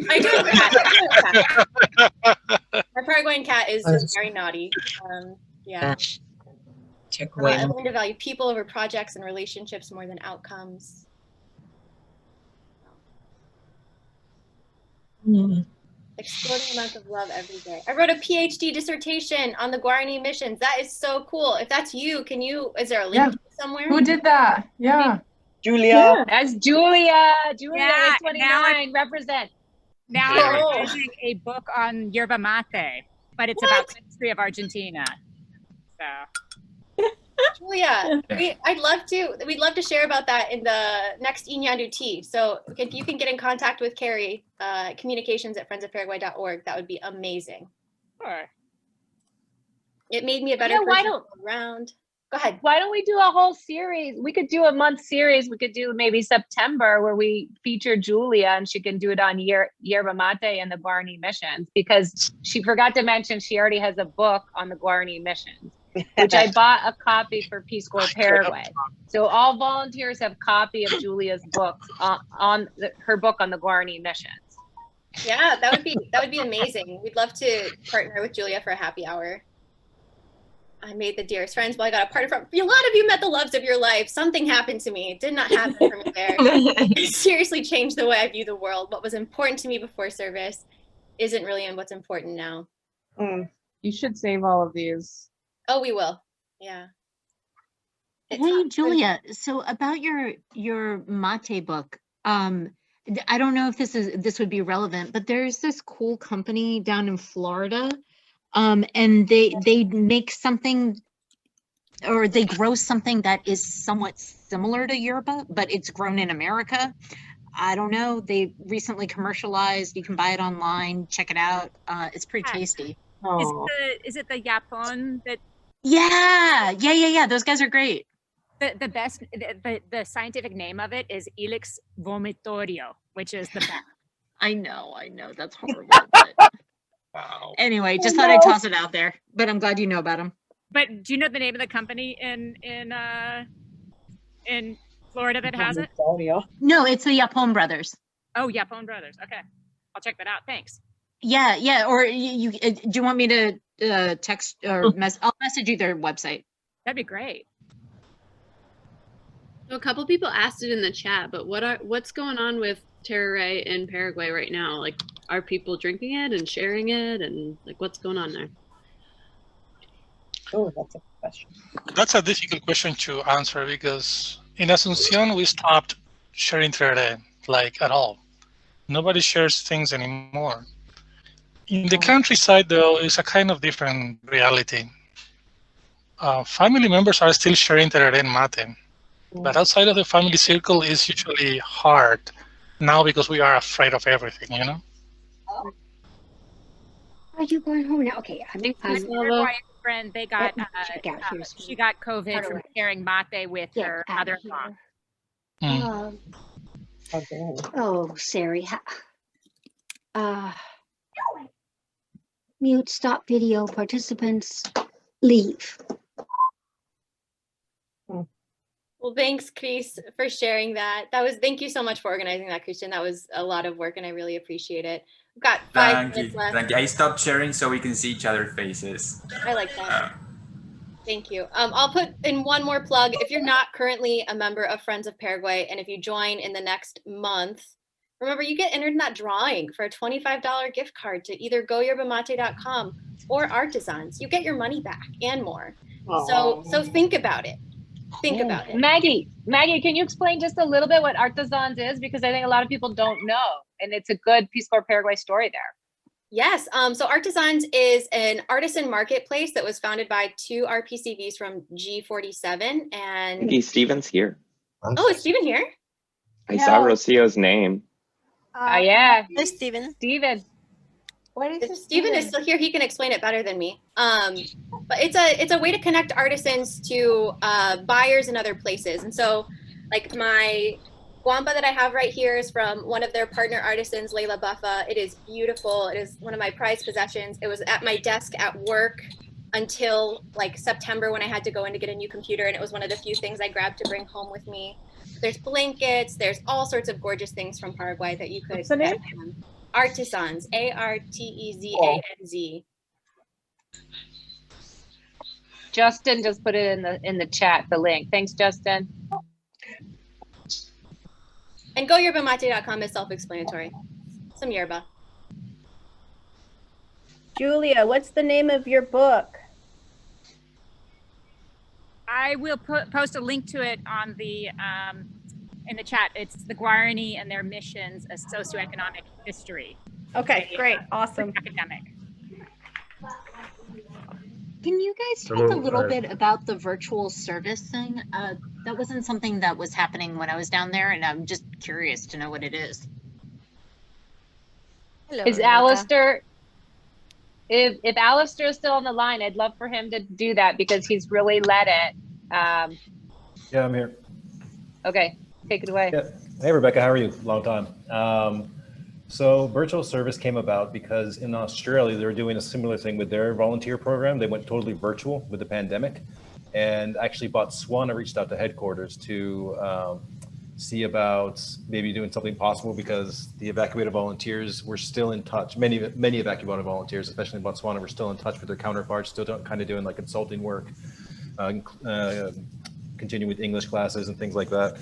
I do have a cat. My Paraguayan cat is just very naughty. Yeah. I learned to value people over projects and relationships more than outcomes. Exploding amounts of love every day. I wrote a PhD dissertation on the Guarani missions. That is so cool. If that's you, is there a link somewhere? Who did that? Yeah. Julia. That's Julia. Julia, Yeah, 29, represent. Now I'm writing a book on yerba mate, but it's about the history of Argentina. So. Julia, we'd love to share about that in the next Inyandu tea. So if you can get in contact with Carrie, communications@friendsofparaguay.org, that would be amazing. Sure. It made me a better person around. Go ahead. Why don't we do a whole series? We could do a month series. We could do maybe September where we feature Julia and she can do it on yerba mate and the Guarani missions, because she forgot to mention she already has a book on the Guarani missions, which I bought a copy for Peace Corps Paraguay. So all volunteers have a copy of Julia's book her book on the Guarani missions. Yeah, that would be amazing. We'd love to partner with Julia for a happy hour. I made the dearest friends, but I got a party from. A lot of you met the loves of your life. Something happened to me. It did not happen for me there. It seriously changed the way I view the world. What was important to me before service isn't really in what's important now. You should save all of these. Oh, we will. Yeah. Hey, Julia. So about your mate book, I don't know if this would be relevant, but there's this cool company down in Florida. And they make something, or they grow something that is somewhat similar to yerba, but it's grown in America. I don't know. They recently commercialized. You can buy it online. Check it out. It's pretty tasty. Is it the Yapon that? Yeah. Those guys are great. The best. The scientific name of it is Ilex vomitorio, which is the best. I know. That's horrible. But... Wow. Anyway, just thought I'd toss it out there, but I'm glad you know about them. But do you know the name of the company in Florida that has it? No, it's the Yapon Brothers. Oh, Yapon Brothers. Okay, I'll check that out. Thanks. Yeah. Or you do you want me to text or I'll message you their website. That'd be great. A couple people asked it in the chat, but what's going on with Tereré in Paraguay right now? Like, are people drinking it and sharing it, and like what's going on there? Oh, that's a question. That's a difficult question to answer, because in Asunción we stopped sharing Tereré, like at all. Nobody shares things anymore. In the countryside, though, it's a kind of different reality. Family members are still sharing Tereré and mate, but outside of the family circle is usually hard now because we are afraid of everything, you know? Are you going home now? Okay, my friend, they got she got COVID from sharing mate with her mother-in-law. Oh, Sari. Mute, stop video, participants, leave. Well, thanks, Chris, for sharing that. Thank you so much for organizing that, Christian. That was a lot of work and I really appreciate it. We've got 5 minutes left. Thank you. I stopped sharing so we can see each other's faces. I like that. Thank you. I'll put in one more plug. If you're not currently a member of Friends of Paraguay, and if you join in the next month, remember you get entered in that drawing for a $25 gift card to either goyerbamate.com or Artisans. You get your money back and more. So think about it. Think about it. Maggie, can you explain just a little bit what Artisans is? Because I think a lot of people don't know, and it's a good Peace Corps Paraguay story there. Yes, so Artisans is an artisan marketplace that was founded by 2 RPCVs from G47, and I think Steven's here. Oh, is Steven here? I saw Rocio's name. Yeah. Hey, Steven. If Steven is still here, he can explain it better than me. But it's a way to connect artisans to buyers in other places. And so, like my guampa that I have right here is from one of their partner artisans, Layla Buffa. It is beautiful. It is one of my prized possessions. It was at my desk at work until like September when I had to go in to get a new computer, and it was one of the few things I grabbed to bring home with me. There's blankets. There's all sorts of gorgeous things from Paraguay that you could. What's the name? Artisans, Artezanz. Justin just put it in the chat, the link. Thanks, Justin. And goyerbamate.com is self-explanatory. Some yerba. Julia, what's the name of your book? I will post a link to it on the in the chat. It's the Guarani and their missions, a socioeconomic history. Okay, great, awesome. Academic. Can you guys talk a little bit about the virtual service thing? That wasn't something that was happening when I was down there, and I'm just curious to know what it is. Hello, is Alistair, if Alistair is still on the line, I'd love for him to do that because he's really led it. Yeah, I'm here. Okay, take it away. Yeah. Hey, Rebecca, how are you? Long time. So virtual service came about because in Australia, they were doing a similar thing with their volunteer program. They went totally virtual with the pandemic, and actually Botswana reached out to headquarters to see about maybe doing something possible because the evacuated volunteers were still in touch. Many evacuated volunteers, especially in Botswana, were still in touch with their counterparts, still kind of doing like consulting work, continuing with English classes and things like that.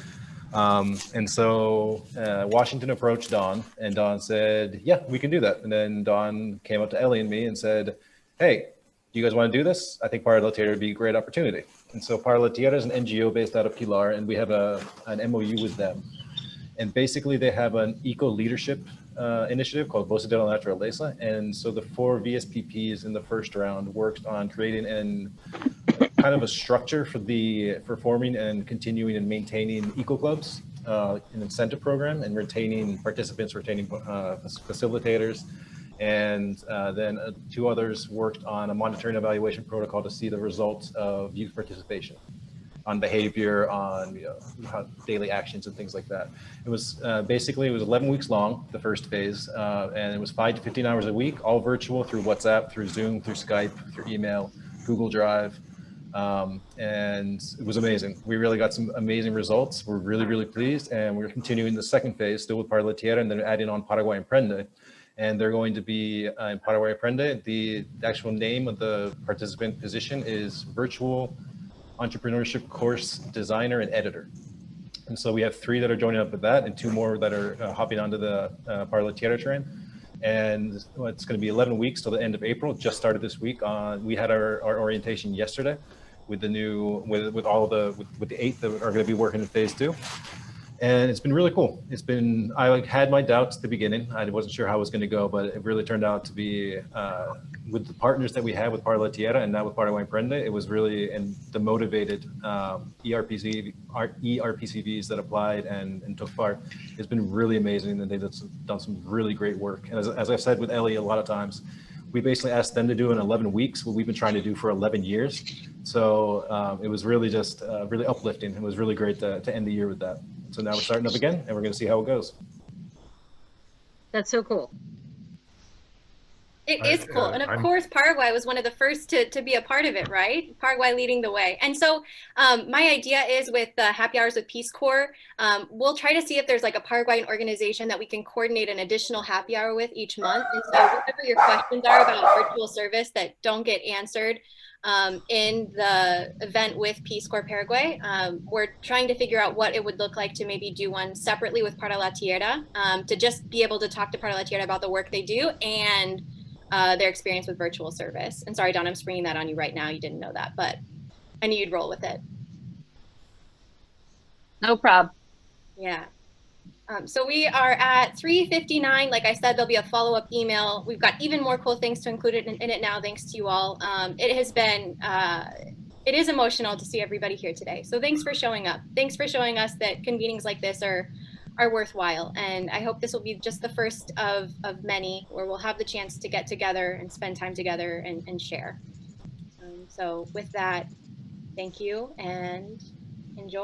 And so Washington approached Don, and Don said, yeah, we can do that. And then Don came up to Ellie and me and said, hey, do you guys want to do this? I think Para la Tierra would be a great opportunity. And so Para la Tierra is an NGO based out of Pilar, and we have an MOU with them. And basically they have an eco-leadership initiative called Voces de la Naturaleza. And so the 4 VSPPs in the first round worked on creating kind of a structure for forming and continuing and maintaining eco clubs, an incentive program, and retaining participants, retaining facilitators. And then 2 others worked on a monitoring evaluation protocol to see the results of youth participation on behavior, on daily actions and things like that. It was basically, it was 11 weeks long, the first phase, and it was 5 to 15 hours a week, all virtual through WhatsApp, through Zoom, through Skype, through email, Google Drive. And it was amazing. We really got some amazing results. We're really, really pleased. And we're continuing the second phase still with Para la Tierra, and then adding on Paraguay Emprende. And they're going to be in Paraguay Emprende. The actual name of the participant position is Virtual Entrepreneurship Course Designer and Editor. And so we have 3 that are joining up with that, and 2 more that are hopping onto the Para la Tierra train. And it's going to be 11 weeks till the end of April. Just started this week. We had our orientation yesterday with the new, with the 8 that are going to be working in phase 2. And it's been really cool. It's been, I had my doubts at the beginning. I wasn't sure how it was going to go, but it really turned out to be, with the partners that we had with Para la Tierra and now with Paraguay Emprende, it was really, and the motivated ERPCVs that applied and took part, it's been really amazing. And they've done some really great work. And as I've said with Ellie a lot of times, we basically asked them to do in 11 weeks what we've been trying to do for 11 years. So it was really just really uplifting. It was really great to end the year with that. So now we're starting up again, and we're going to see how it goes. That's so cool. It is cool. And of course, Paraguay was one of the first to be a part of it, right? Paraguay leading the way. And so my idea is with the Happy Hours with Peace Corps, we'll try to see if there's like a Paraguayan organization that we can coordinate an additional happy hour with each month. And so whatever your questions are about virtual service that don't get answered in the event with Peace Corps Paraguay, we're trying to figure out what it would look like to maybe do one separately with Para la Tierra, to just be able to talk to Para la Tierra about the work they do and their experience with virtual service. And sorry, Don, I'm springing that on you right now. You didn't know that, but I knew you'd roll with it. No problem. Yeah. So we are at 3:59. Like I said, there'll be a follow-up email. We've got even more cool things to include in it now, thanks to you all. It has been, it is emotional to see everybody here today. So thanks for showing up. Thanks for showing us that convenings like this are worthwhile. And I hope this will be just the first of many where we'll have the chance to get together and spend time together and share. So with that, thank you and enjoy.